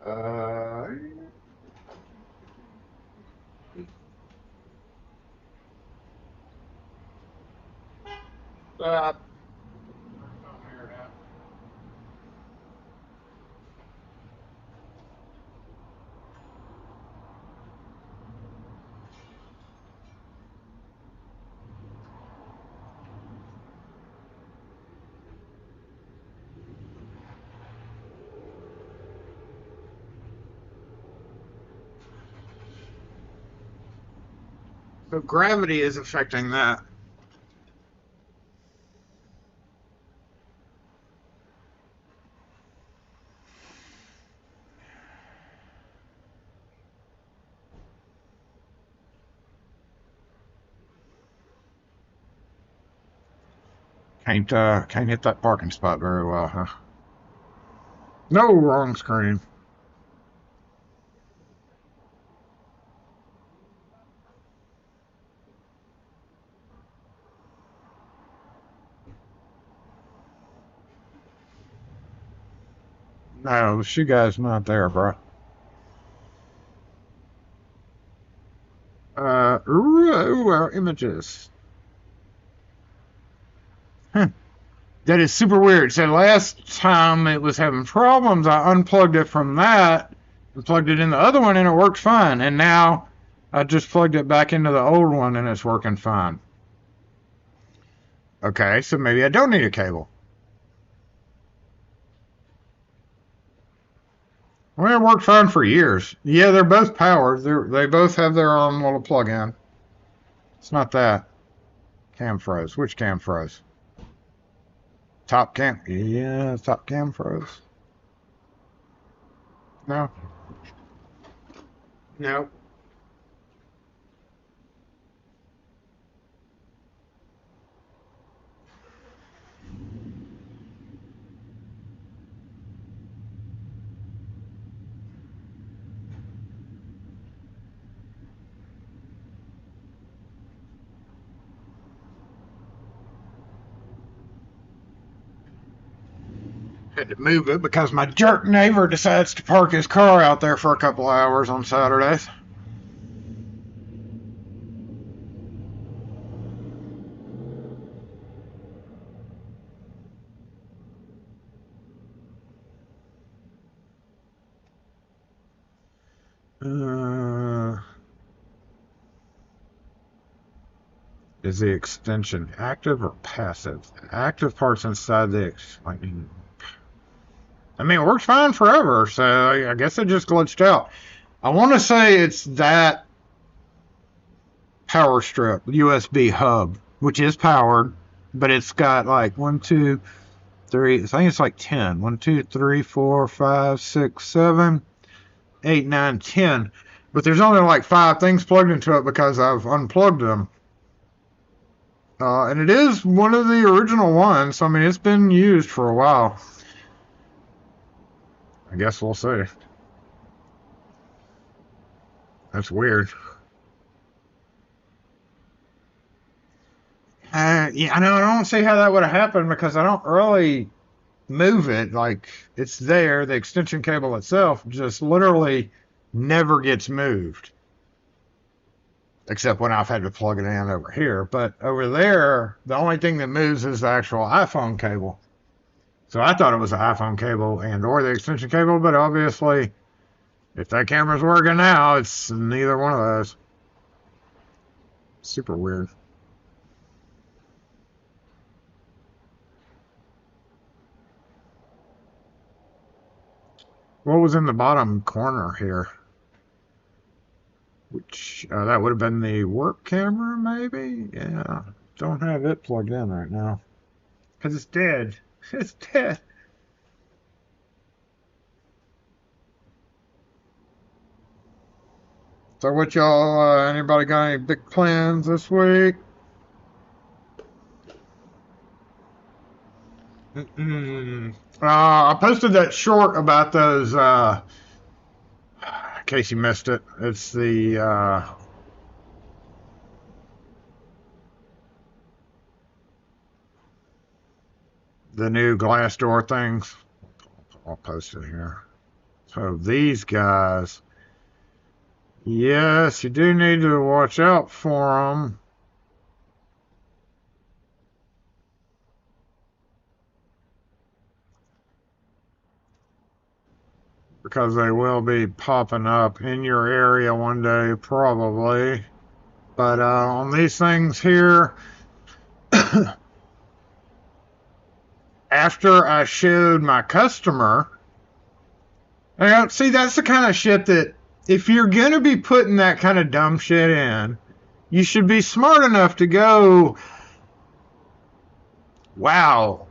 Uh, uh, so gravity is affecting that. Can't hit that parking spot very well, huh? No, wrong screen. No, the shoe guy's not there, bro. Our images. Huh. That is super weird. So last time it was having problems, I unplugged it from that and plugged it in the other one and it worked fine. And now I just plugged it back into the old one and it's working fine. Okay, so maybe I don't need a cable. Well, it worked fine for years. Yeah, they're both powered. They both have their own little plug-in. It's not that. Cam froze. Which cam froze? Top cam. Yeah, top cam froze. No. No. Had to move it because my jerk neighbor decides to park his car out there for a couple hours on Saturdays. Is the extension active or passive? Active part's inside the extension. I mean, it works fine forever, so I guess it just glitched out. I want to say it's that power strip, USB hub, which is powered, but it's got like 1, 2, 3, I think it's like 10. 1, 2, 3, 4, 5, 6, 7, 8, 9, 10. But there's only like 5 things plugged into it because I've unplugged them. And it is one of the original ones, so I mean, it's been used for a while. I guess we'll see. That's weird. Yeah, I know. I don't see how that would have happened because I don't really move it. Like, it's there. The extension cable itself just literally never gets moved. Except when I've had to plug it in over here. But over there, the only thing that moves is the actual iPhone cable. So I thought it was the iPhone cable and or the extension cable, but obviously, if that camera's working now, it's neither one of those. Super weird. What was in the bottom corner here? Which, that would have been the work camera, maybe? Yeah, don't have it plugged in right now. Because it's dead. It's dead. So what y'all, anybody got any big plans this week? I posted that short about those, in case you missed it. It's the new glass door things. I'll post it here. So these guys, yes, you do need to watch out for them. Because they will be popping up in your area one day, probably. But on these things here, after I showed my customer, see, that's the kind of shit that if you're going to be putting that kind of dumb shit in, you should be smart enough to go, wow,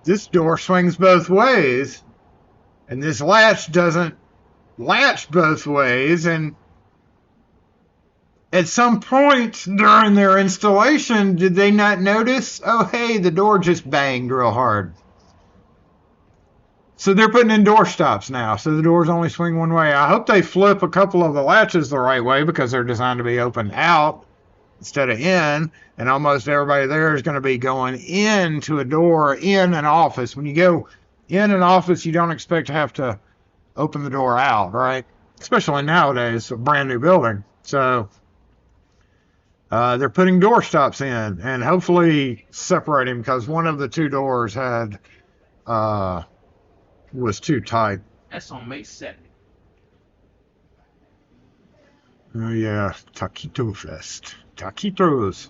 this door swings both ways, and this latch doesn't latch both ways, and at some point during their installation, did they not notice, oh, hey, the door just banged real hard? So they're putting in door stops now, so the doors only swing one way. I hope they flip a couple of the latches the right way because they're designed to be open out instead of in, and almost everybody there is going to be going into a door in an office. When you go in an office, you don't expect to have to open the door out, right? Especially nowadays, a brand new building. So they're putting door stops in and hopefully separating because one of the 2 doors had was too tight. That's on May 2nd. Oh yeah, Taquito Fest. Taquitos.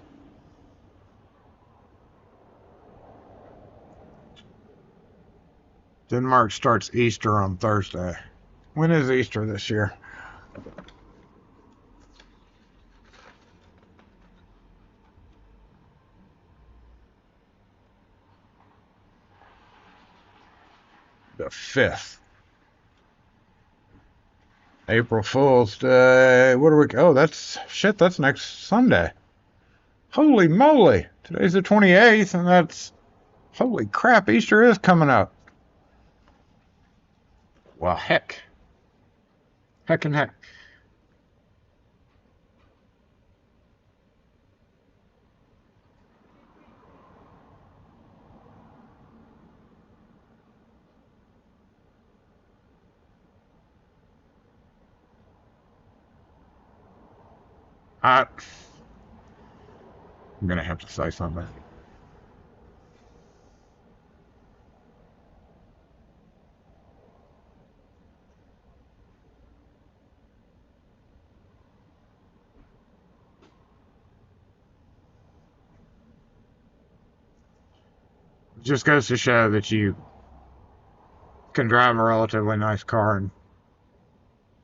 Denmark starts Easter on Thursday. When is Easter this year? The 5th. April Fool's Day. What are we? Oh, that's shit. That's next Sunday. Holy moly! Today's the 28th, and that's holy crap. Easter is coming up. Well, heck and heck. I'm gonna have to say something. It just goes to show that you can drive a relatively nice car and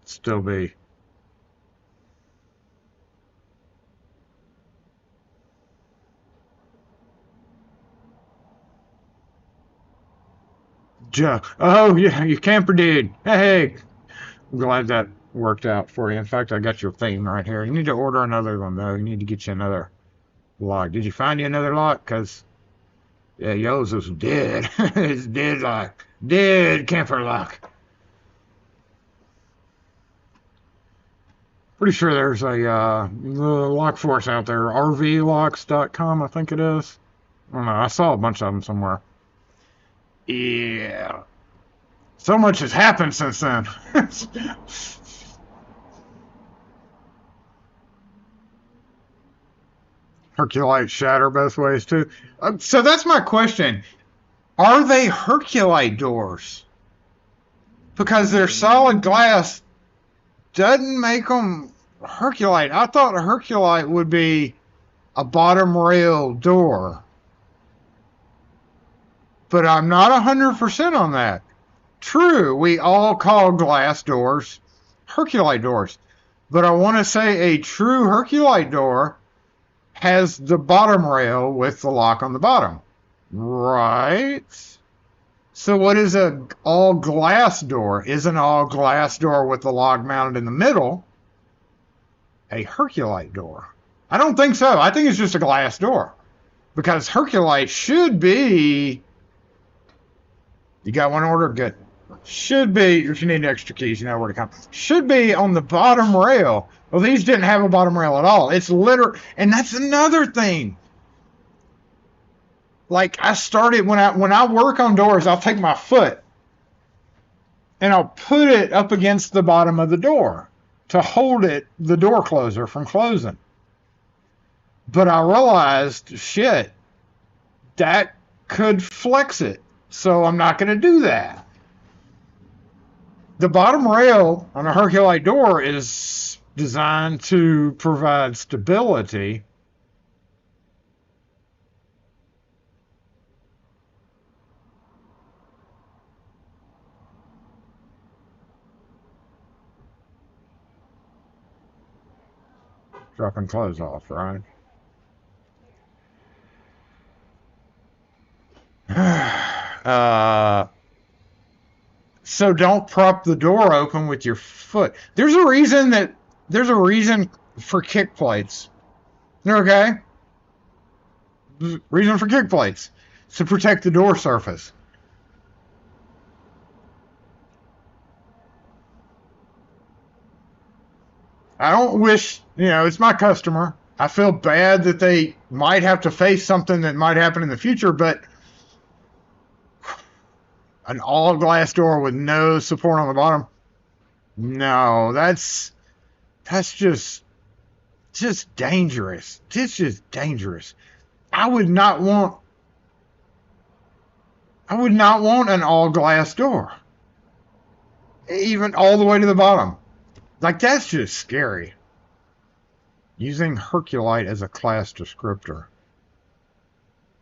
still be. Oh, yeah, you camper dude. Hey, I'm glad that worked out for you. In fact, I got your theme right here. You need to order another one, though. You need to get you another lock. Did you find you another lock? Because, yeah, yours is dead. It's dead lock. Dead camper lock. Pretty sure there's a lock force out there. RVlocks.com, I think it is. I don't know. I saw a bunch of them somewhere. Yeah. So much has happened since then. Herculite shatter both ways too. So that's my question. Are they Herculite doors? Because they're solid glass doesn't make them Herculite. I thought a Herculite would be a bottom rail door. But I'm not 100% on that. True, we all call glass doors Herculite doors. But I want to say a true Herculite door has the bottom rail with the lock on the bottom. Right? So what is a all glass door? Is an all glass door with the lock mounted in the middle a Herculite door? I don't think so. I think it's just a glass door. Because Herculite should be... You got one order? Good. Should be, if you need extra keys, you know where to come. Should be on the bottom rail. Well, these didn't have a bottom rail at all. It's literally, and that's another thing. Like I started when I work on doors, I'll take my foot and I'll put it up against the bottom of the door to hold it, the door closer, from closing. But I realized, shit, that could flex it. So I'm not going to do that. The bottom rail on a Herculite door is designed to provide stability. Dropping clothes off, right? So don't prop the door open with your foot. There's a reason for kick plates. Okay? Reason for kick plates. It's to protect the door surface. I don't wish, it's my customer. I feel bad that they might have to face something that might happen in the future, but an all glass door with no support on the bottom. No, that's just dangerous. It's just dangerous. I would not want an all glass door. Even all the way to the bottom. Like that's just scary. Using Herculite as a class descriptor.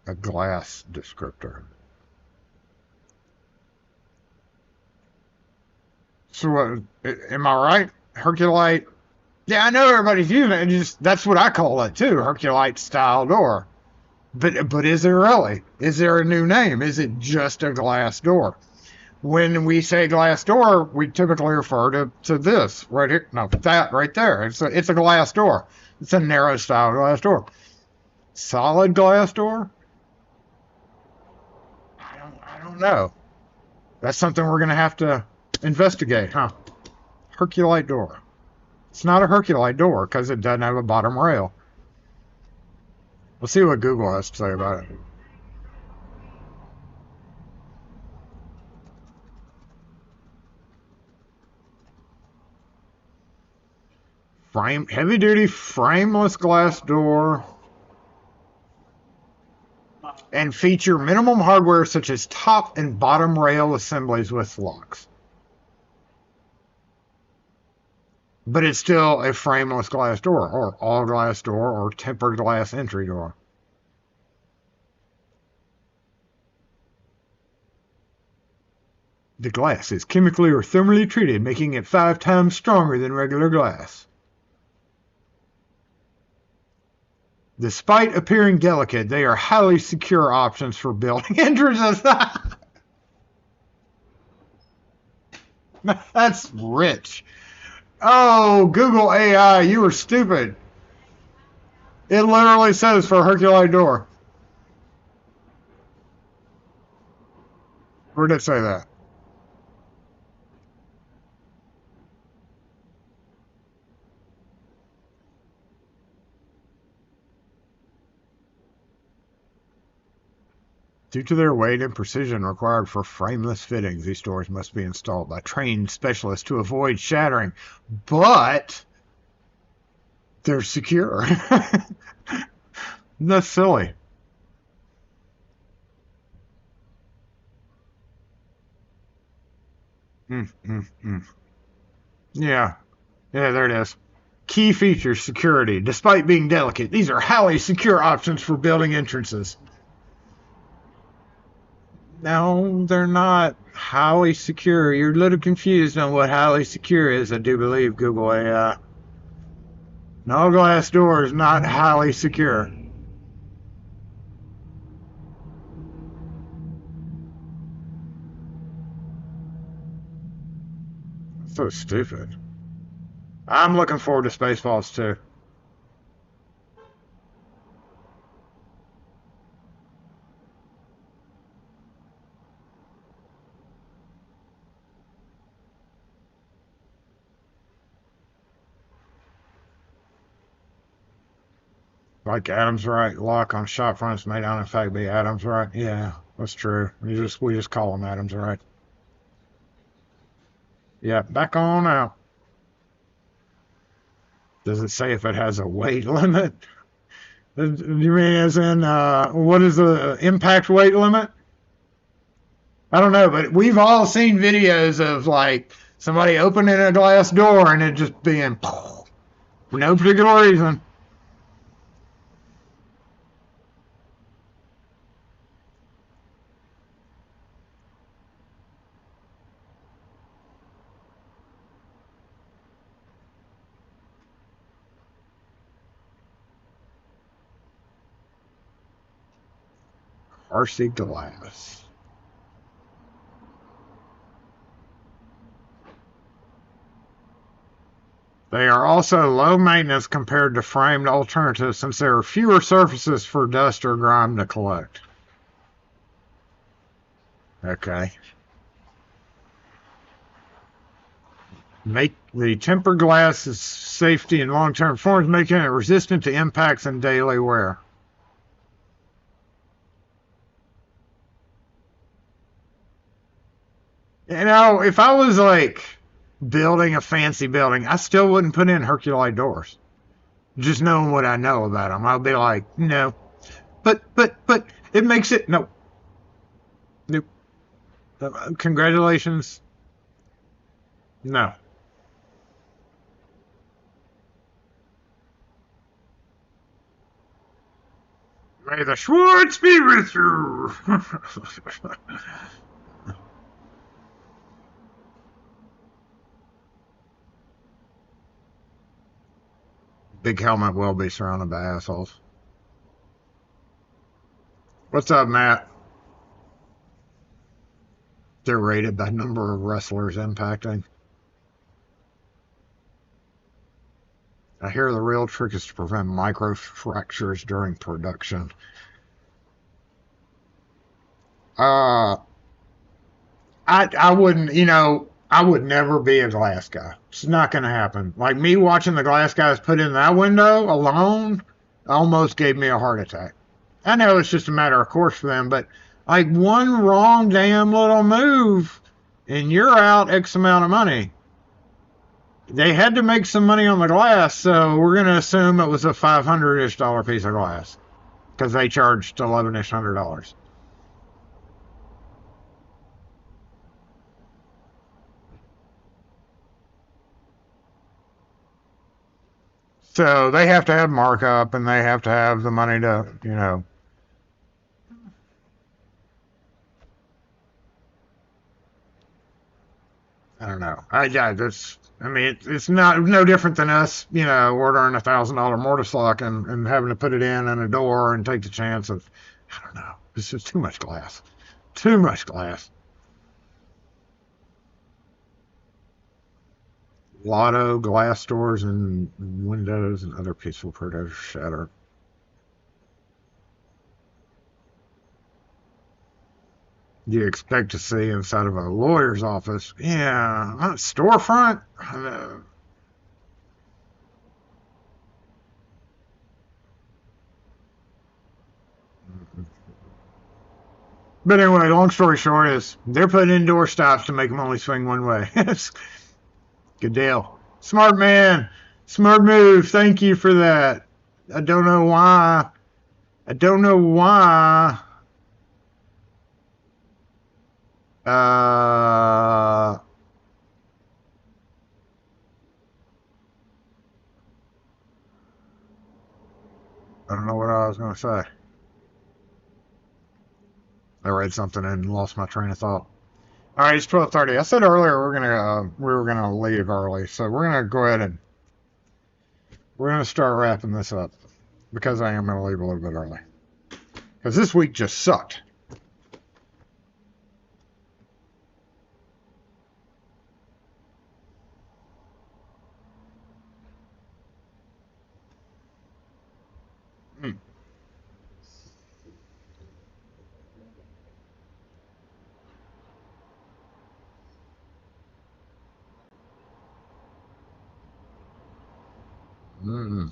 A glass descriptor. So, am I right? Herculite? Yeah, I know everybody's using it. That's what I call it too. Herculite style door. But is there really? Is there a new name? Is it just a glass door? When we say glass door, we typically refer to this right here. No, that right there. It's a glass door. It's a narrow style glass door. Solid glass door? I don't know. That's something we're gonna have to investigate, huh? Herculite door. It's not a Herculite door because it doesn't have a bottom rail. We'll see what Google has to say about it. heavy-duty frameless glass door, and feature minimum hardware such as top and bottom rail assemblies with locks. But it's still a frameless glass door, or all glass door, or tempered glass entry door. The glass is chemically or thermally treated, making it 5 times stronger than regular glass. Despite appearing delicate, they are highly secure options for building entrances. That's rich. Oh, Google AI, you were stupid. It literally says for a Herculi door. Where did it say that? Due to their weight and precision required for frameless fittings, these doors must be installed by trained specialists to avoid shattering. But they're secure. That's silly. Yeah. Yeah, there it is. Key features, security. Despite being delicate, these are highly secure options for building entrances. No, they're not highly secure. You're a little confused on what highly secure is, I do believe, Google AI. No glass door is not highly secure. So stupid. I'm looking forward to Spaceballs too. Like Adam's right, lock on shop fronts may not in fact be Adam's right. Yeah, that's true. We just call them Adam's right. Yeah, back on out. Does it say if it has a weight limit? You mean as in what is the impact weight limit? I don't know, but we've all seen videos of like somebody opening a glass door and it just being for no particular reason. RC glass. They are also low maintenance compared to framed alternatives since there are fewer surfaces for dust or grime to collect. Okay. Make the tempered glass is safety and long-term forms, making it resistant to impacts and daily wear. You know, if I was like building a fancy building, I still wouldn't put in Herculi doors. Just knowing what I know about them, I'll be like, no. But it makes it no. Nope. Congratulations. No. May the Schwartz be with you. Big helmet will be surrounded by assholes. What's up, Matt? They're rated by number of wrestlers impacting. I hear the real trick is to prevent microfractures during production. I wouldn't, you know, I would never be a glass guy. It's not going to happen. Like me watching the glass guys put in that window alone almost gave me a heart attack. I know it's just a matter of course for them, but like one wrong damn little move and you're out X amount of money. they had to make some money on the glass, so we're going to assume it was a $500-ish piece of glass because they charged $1,100-ish. So they have to have markup and they have to have the money to, you know. I don't know. I mean, it's not no different than us, you know, ordering $1,000 mortise lock and having to put it in a door and take the chance of, I don't know. It's just too much glass. Too much glass. Lotto, glass doors, and windows and other peaceful predators shatter. You expect to see inside of a lawyer's office. Yeah, not a storefront. But anyway, long story short is they're putting indoor stops to make them only swing one way. Good deal. Smart man. Smart move. Thank you for that. I don't know why. I don't know why. I don't know what I was going to say. I read something and lost my train of thought. All right, it's 12:30. I said earlier we were gonna leave early, so we're gonna go ahead and we're gonna start wrapping this up because I am gonna leave a little bit early because this week just sucked. Hmm. Mm.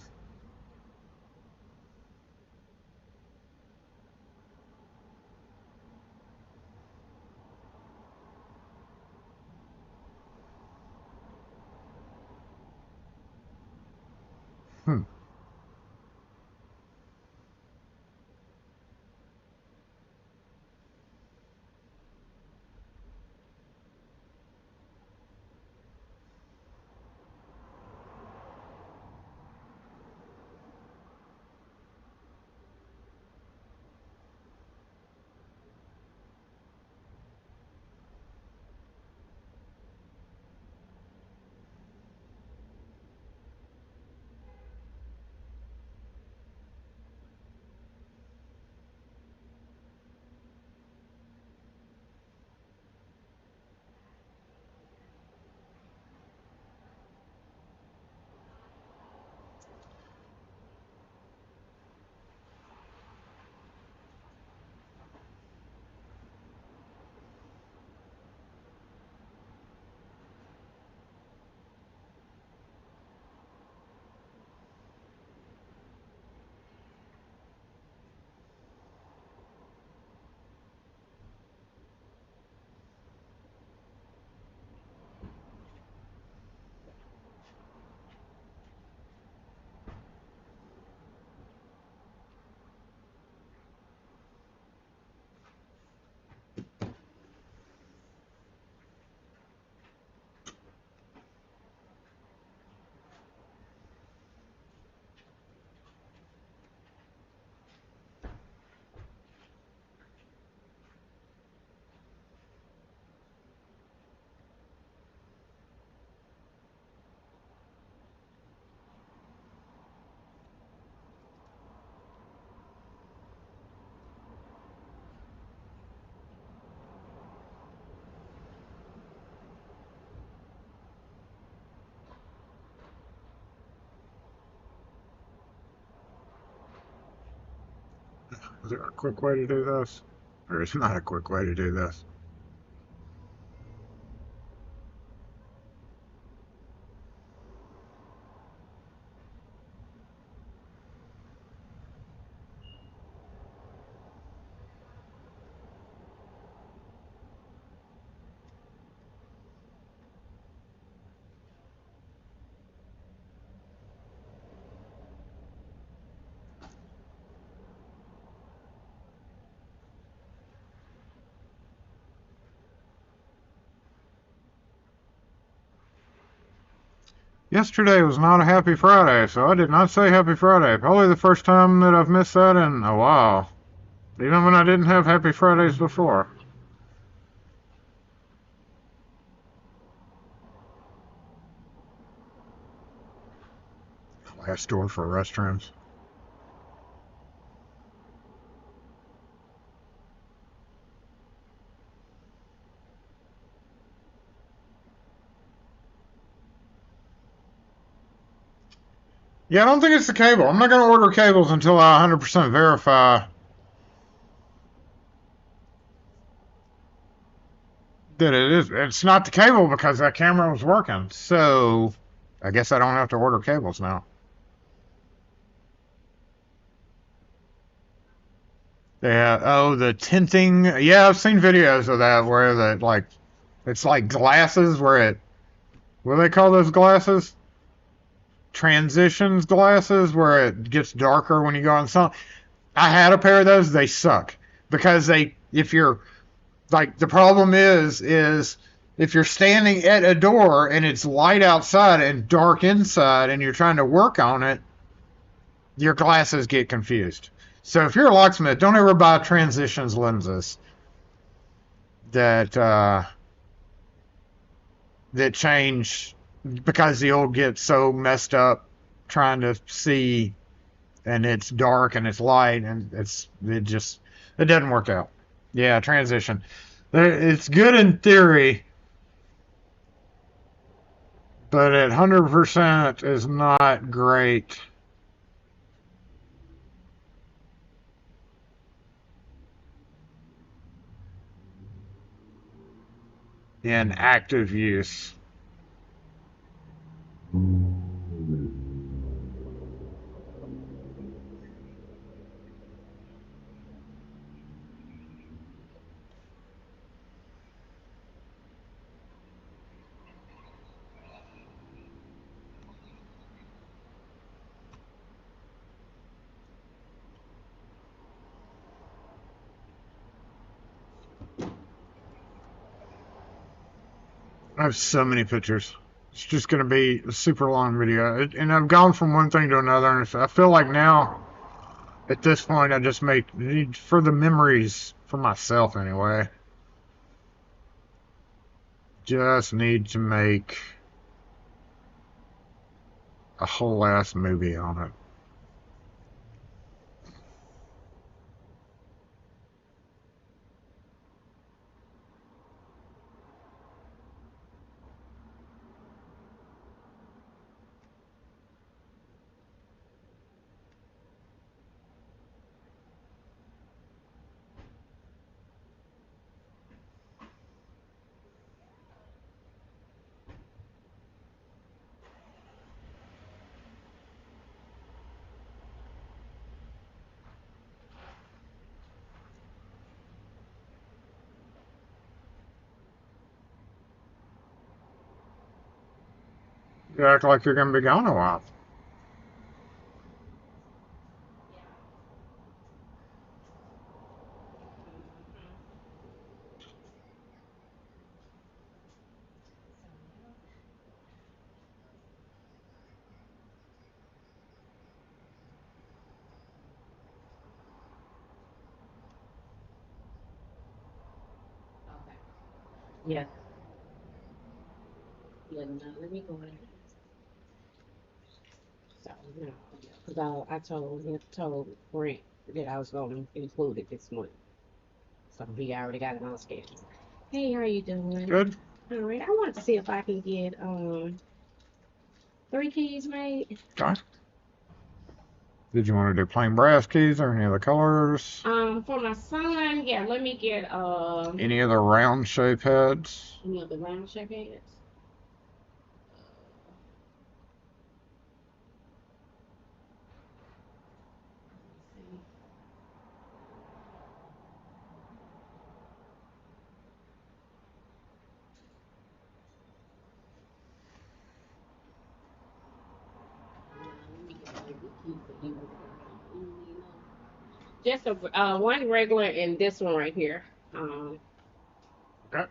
Hmm. Is there a quick way to do this, or is not a quick way to do this? Yesterday was not a happy Friday, so I did not say happy Friday. Probably the first time that I've missed that in a while. Even when I didn't have happy Fridays before. Glass door for restrooms. Yeah, I don't think it's the cable. I'm not going to order cables until I 100% verify that it is. It's not the cable because that camera was working. So I guess I don't have to order cables now. Yeah. Oh, the tinting. Yeah, I've seen videos of that where that like it's like glasses where it. What do they call those glasses? Transitions glasses where it gets darker when you go on sun. I had a pair of those. They suck because if you're like the problem is if you're standing at a door and it's light outside and dark inside and you're trying to work on it, your glasses get confused. So if you're a locksmith, don't ever buy transitions lenses that that change because you'll get so messed up trying to see and it's dark and it's light and it doesn't work out. Yeah, transition. It's good in theory, but at 100% is not great in active use. I have so many pictures. It's just going to be a super long video. And I've gone from one thing to another. And I feel like now, at this point, I just need for the memories for myself anyway. Just need to make a whole ass movie on it. You act like you're going to be gone a while. Okay. Yeah. Yeah, no, let me go ahead. So, no, because I told Brent that I was going to include it this month. So he already got it on schedule. Hey, how you doing? Good. All right, I wanted to see if I can get 3 keys made. Okay. Did you want to do plain brass keys or any other colors? For my son, yeah, let me get Any other round shape heads? any of the round shape heads. Just a one regular and this one right here. Okay.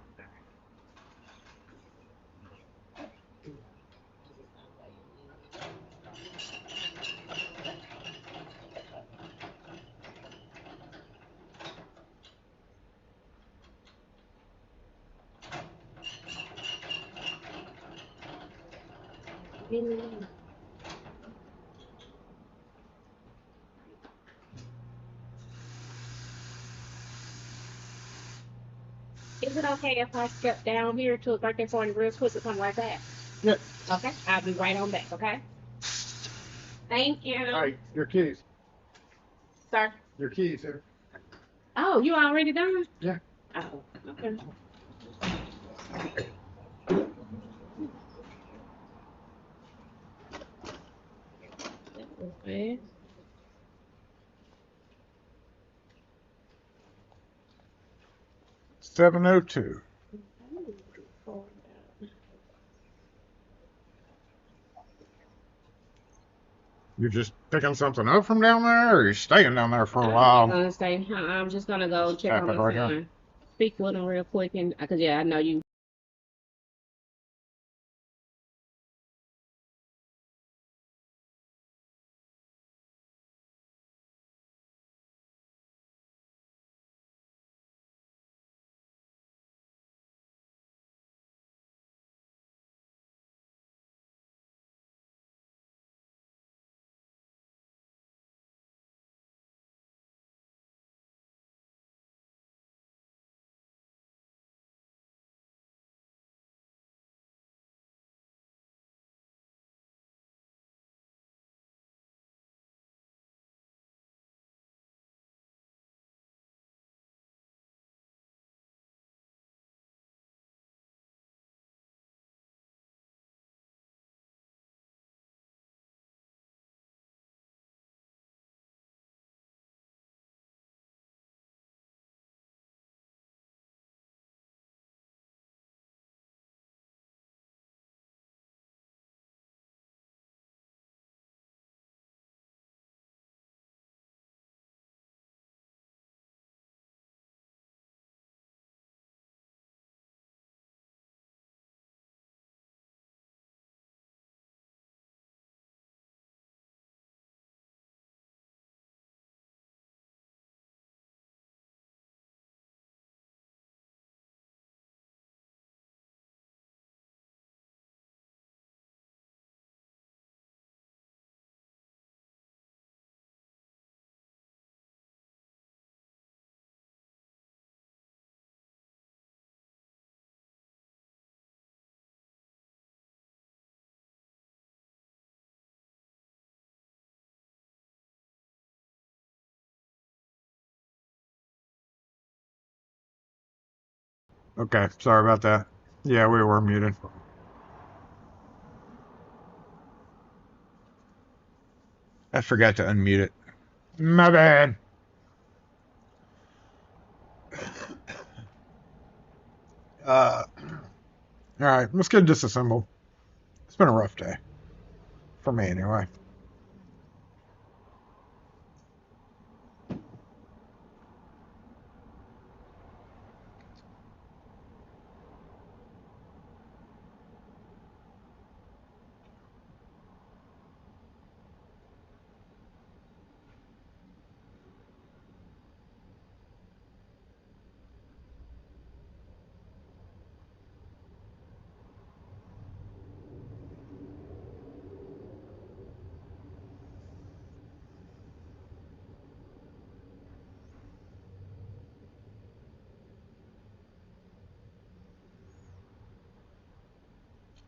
Is it okay if I step down here to a birthday party real quick and come right back? Yeah. Okay, I'll be right on back, okay? Thank you. All right, your keys. Sir. Your keys, sir. Oh, you already done? Yeah. Oh, okay. That was fast. 702. You just picking something up from down there, or you staying down there for a I'm while? gonna say, I'm just gonna go check Tap on it my right here. son. Speak with him real quick, and because yeah, I know you. Okay, sorry about that. Yeah, we were muted. I forgot to unmute it. My bad. All right, let's get disassembled. It's been a rough day. For me, anyway.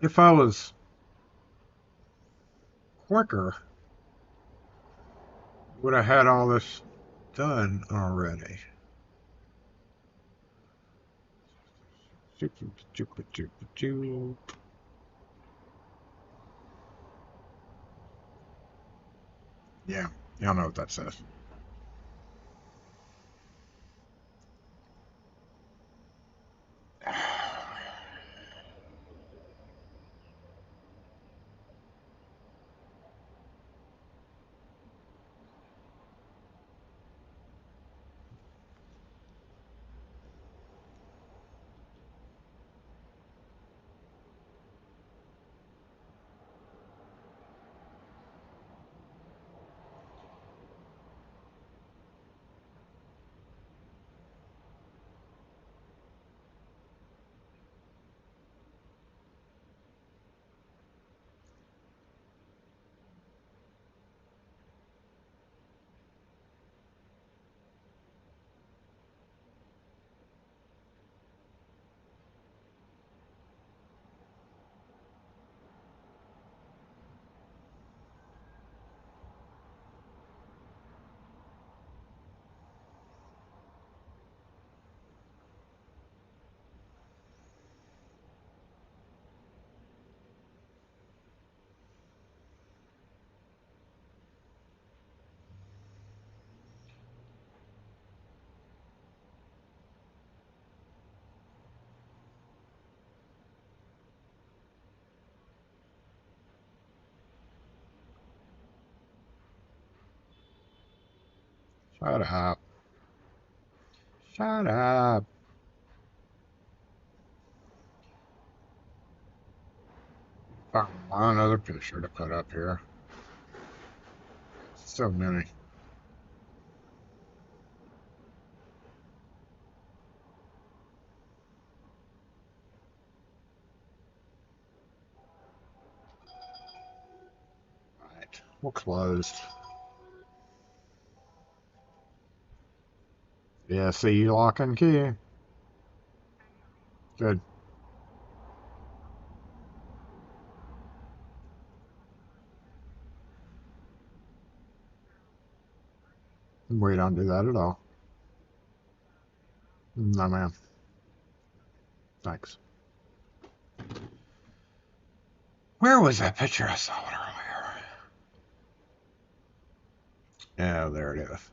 If I was quicker, would have had all this done already. Yeah, y'all know what that says. Shut up. Shut up. Find another picture to put up here. So many. Alright, we're closed. Yeah, see, lock and key. Good. We don't do that at all. No, ma'am. Thanks. Where was that picture? I saw it earlier. Yeah, there it is.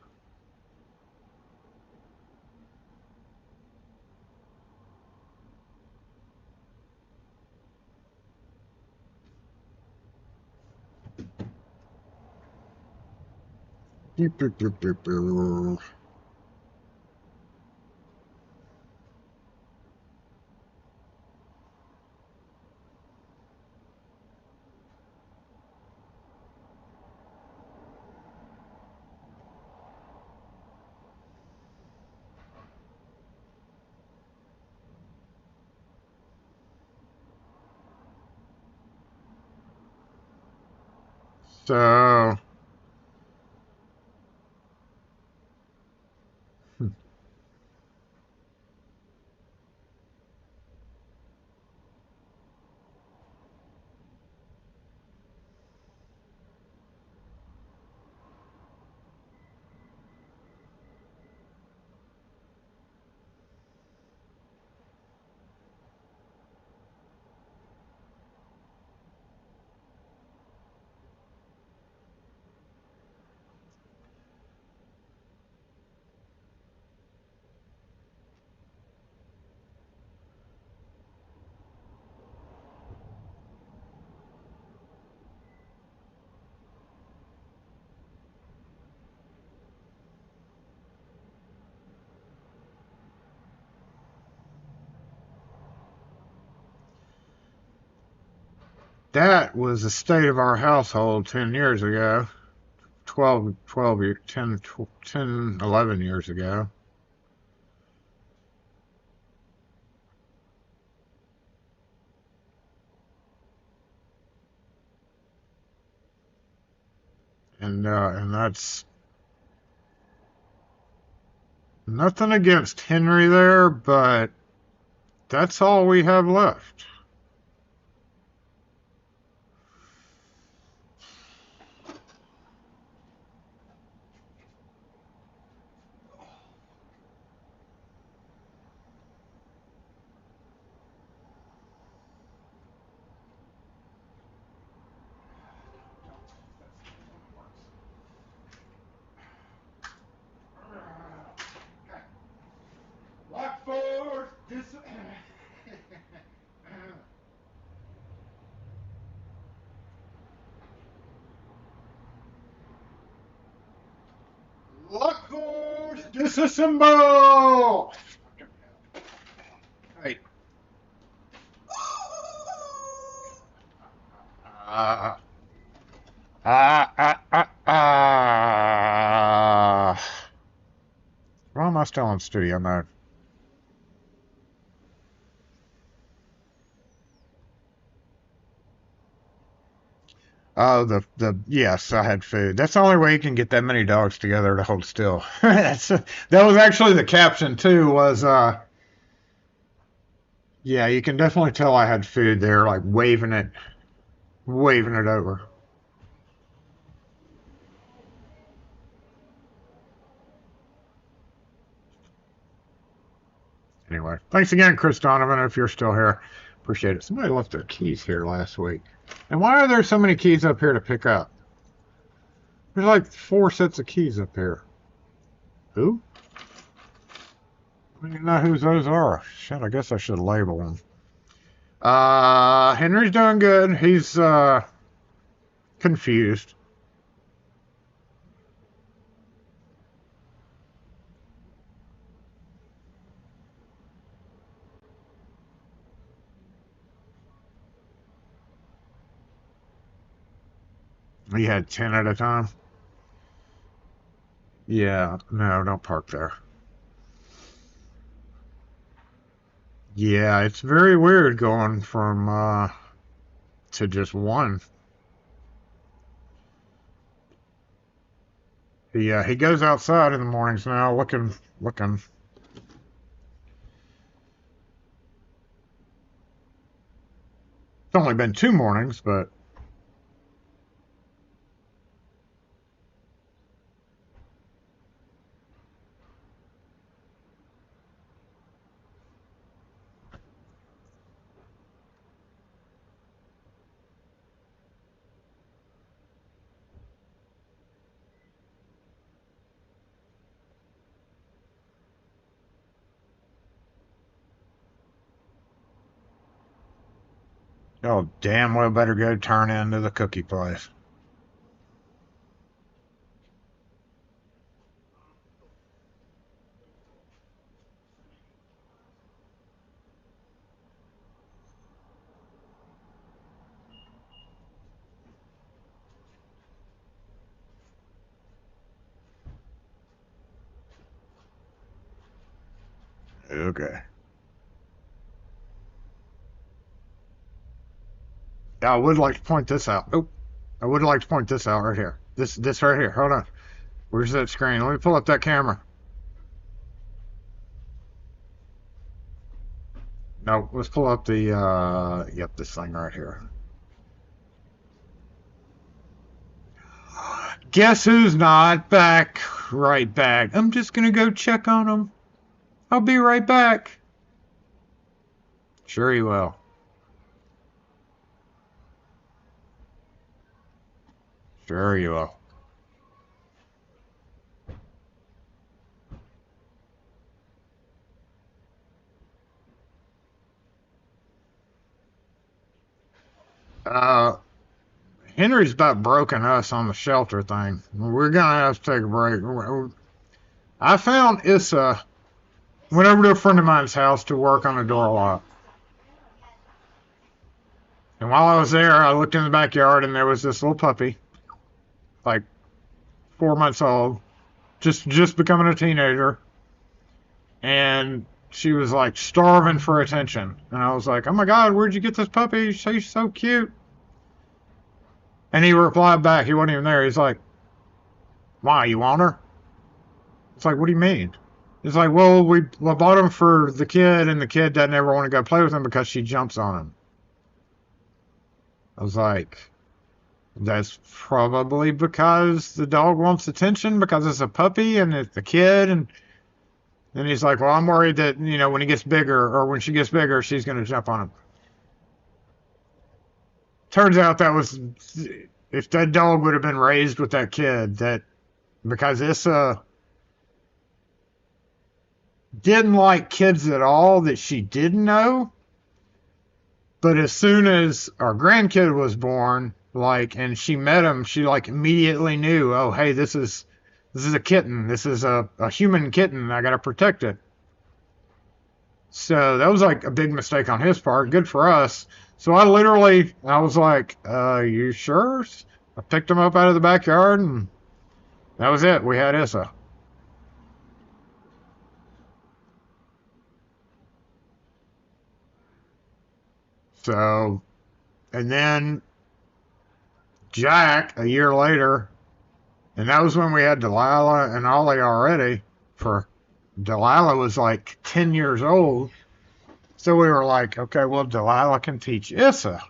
Beep, beep, beep, beep, beep. So, that was the state of our household 10 years ago. 12 years, 10, 11 years ago. And that's nothing against Henry there, but that's all we have left. Lock force, lock force, disassemble! Hey. Ah. Why am I still in studio mode? Oh, yes, I had food. That's the only way you can get that many dogs together to hold still. That was actually the caption too. Was yeah, you can definitely tell I had food there, like waving it over. Anyway, thanks again, Chris Donovan, if you're still here. Appreciate it. Somebody left their keys here last week. And why are there so many keys up here to pick up? There's like 4 sets of keys up here. Who? I don't even know whose those are. Shit, I guess I should label them. Henry's doing good. He's confused. You had 10 at a time? Yeah, no, don't park there. Yeah, it's very weird going from to just one. Yeah, he goes outside in the mornings now looking. It's only been 2 mornings, but oh damn well better go turn into the cookie place. Okay. I would like to point this out. Oh, I would like to point this out right here. This right here. Hold on. Where's that screen? Let me pull up that camera. No, let's pull up the yep, this thing right here. Guess who's not back? Right back. I'm just gonna go check on him. I'll be right back. Sure he will. Sure you will. Uh, Henry's about broken us on the shelter thing. We're gonna have to take a break. I found Issa. Went over to a friend of mine's house to work on a door lock. And while I was there, I looked in the backyard and there was this little puppy, like 4 months old, just becoming a teenager. And she was like starving for attention. And I was like, oh my God, where'd you get this puppy? She's so cute. And he replied back, he wasn't even there. He's like, why, you want her? It's like, what do you mean? It's like, well, we bought him for the kid, and the kid doesn't ever want to go play with him because she jumps on him. I was like, that's probably because the dog wants attention because it's a puppy and it's a kid. And then he's like, well, I'm worried that, when he gets bigger or when she gets bigger, she's going to jump on him. Turns out that was, if that dog would have been raised with that kid, that because Issa didn't like kids at all that she didn't know. But as soon as our grandkid was born, and she met him, she immediately knew, oh, hey, this is a kitten. This is a human kitten. I gotta protect it. So that was a big mistake on his part. Good for us. So I was like, you sure? I picked him up out of the backyard and that was it. We had Issa. So, and then Jack a year later, and that was when we had Delilah and Ollie already. For Delilah was 10 years old. So we were like, okay, well, Delilah can teach Issa.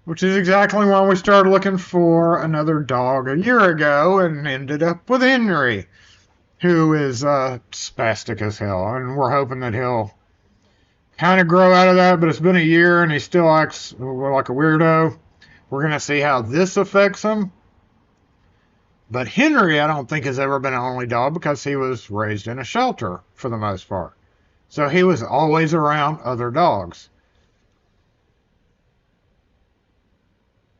Which is exactly why we started looking for another dog a year ago and ended up with Henry, who is spastic as hell. And we're hoping that he'll kind of grow out of that, but it's been a year and he still acts like a weirdo. We're going to see how this affects him. But Henry, I don't think, has ever been an only dog because he was raised in a shelter for the most part. So he was always around other dogs.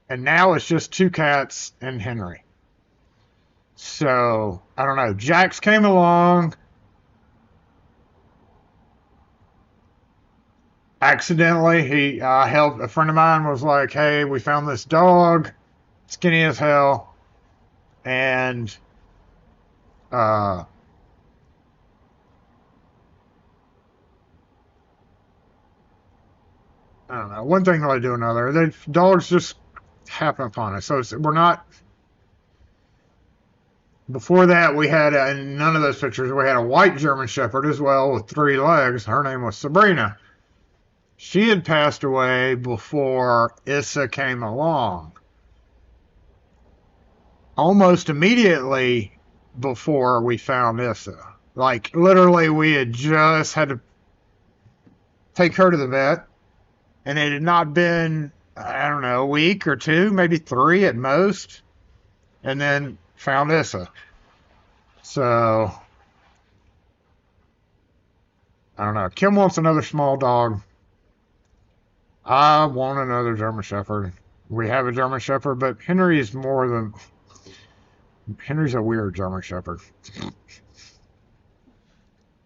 And now it's just 2 cats and Henry. So, I don't know. Jax came along. Accidentally, he helped. A friend of mine was like, hey, we found this dog. skinny as hell, and I don't know, one thing led to another. The dogs just happen upon us. So we're not. Before that, we had, in none of those pictures, we had a white German Shepherd as well with 3 legs. Her name was Sabrina. She had passed away before Issa came along. Almost immediately before we found Issa. Like, literally, we had just had to take her to the vet, and it had not been, I don't know, a week or 2, maybe 3 at most, and then found Issa. So, I don't know. Kim wants another small dog. I want another German Shepherd. We have a German Shepherd, but Henry is more than... Henry's a weird German Shepherd. I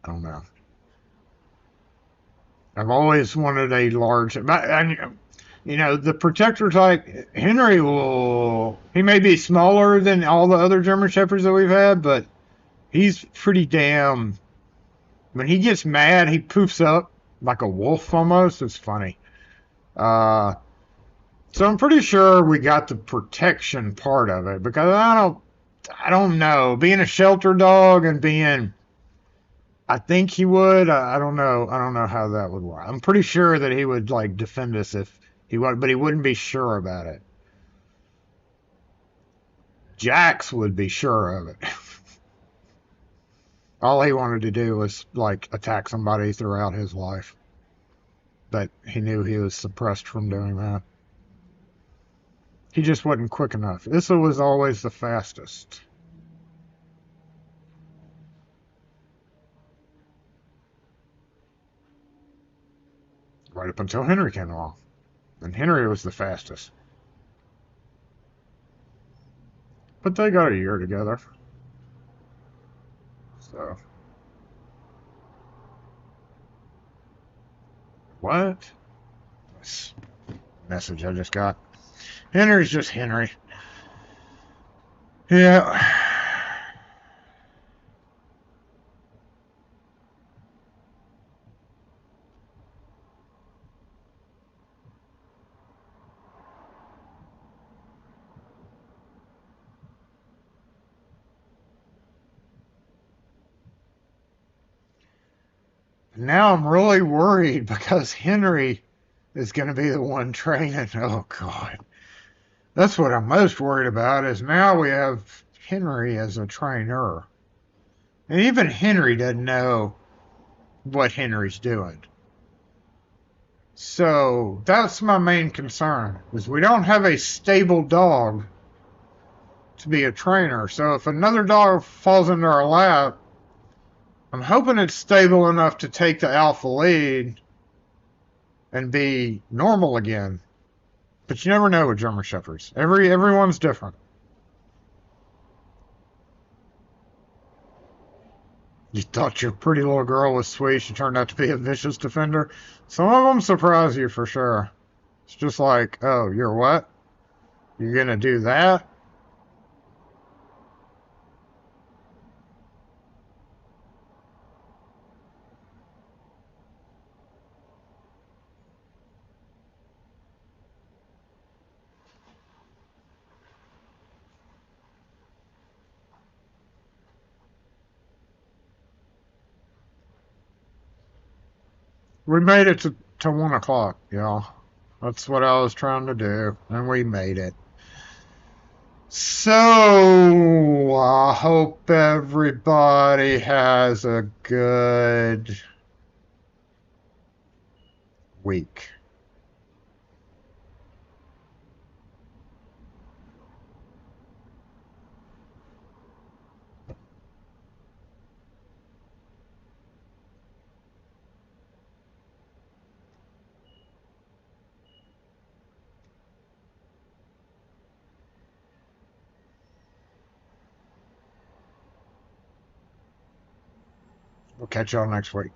don't know. I've always wanted a large... And, you know, the protector type, Henry will... He may be smaller than all the other German Shepherds that we've had, but he's pretty damn... When he gets mad, he poofs up like a wolf almost. It's funny. So I'm pretty sure we got the protection part of it, because I don't know. Being a shelter dog and being, I think he would. I don't know. I don't know how that would work. I'm pretty sure that he would like defend us if he would, but he wouldn't be sure about it. Jax would be sure of it. All he wanted to do was like attack somebody throughout his life, but he knew he was suppressed from doing that. He just wasn't quick enough. Issa was always the fastest. Right up until Henry came along. And Henry was the fastest. But they got a year together. So. What? This message I just got. Henry's just Henry. Yeah. Now I'm really worried because Henry is going to be the one training. Oh, God. That's what I'm most worried about is now we have Henry as a trainer. And even Henry doesn't know what Henry's doing. So that's my main concern, is we don't have a stable dog to be a trainer. So if another dog falls into our lap, I'm hoping it's stable enough to take the alpha lead and be normal again. But you never know with German Shepherds. Everyone's different. You thought your pretty little girl was sweet. She turned out to be a vicious defender. Some of them surprise you for sure. It's just like, oh, you're what? You're going to do that? We made it to 1 o'clock, y'all. That's what I was trying to do, and we made it. So, I hope everybody has a good week. We'll catch y'all next week.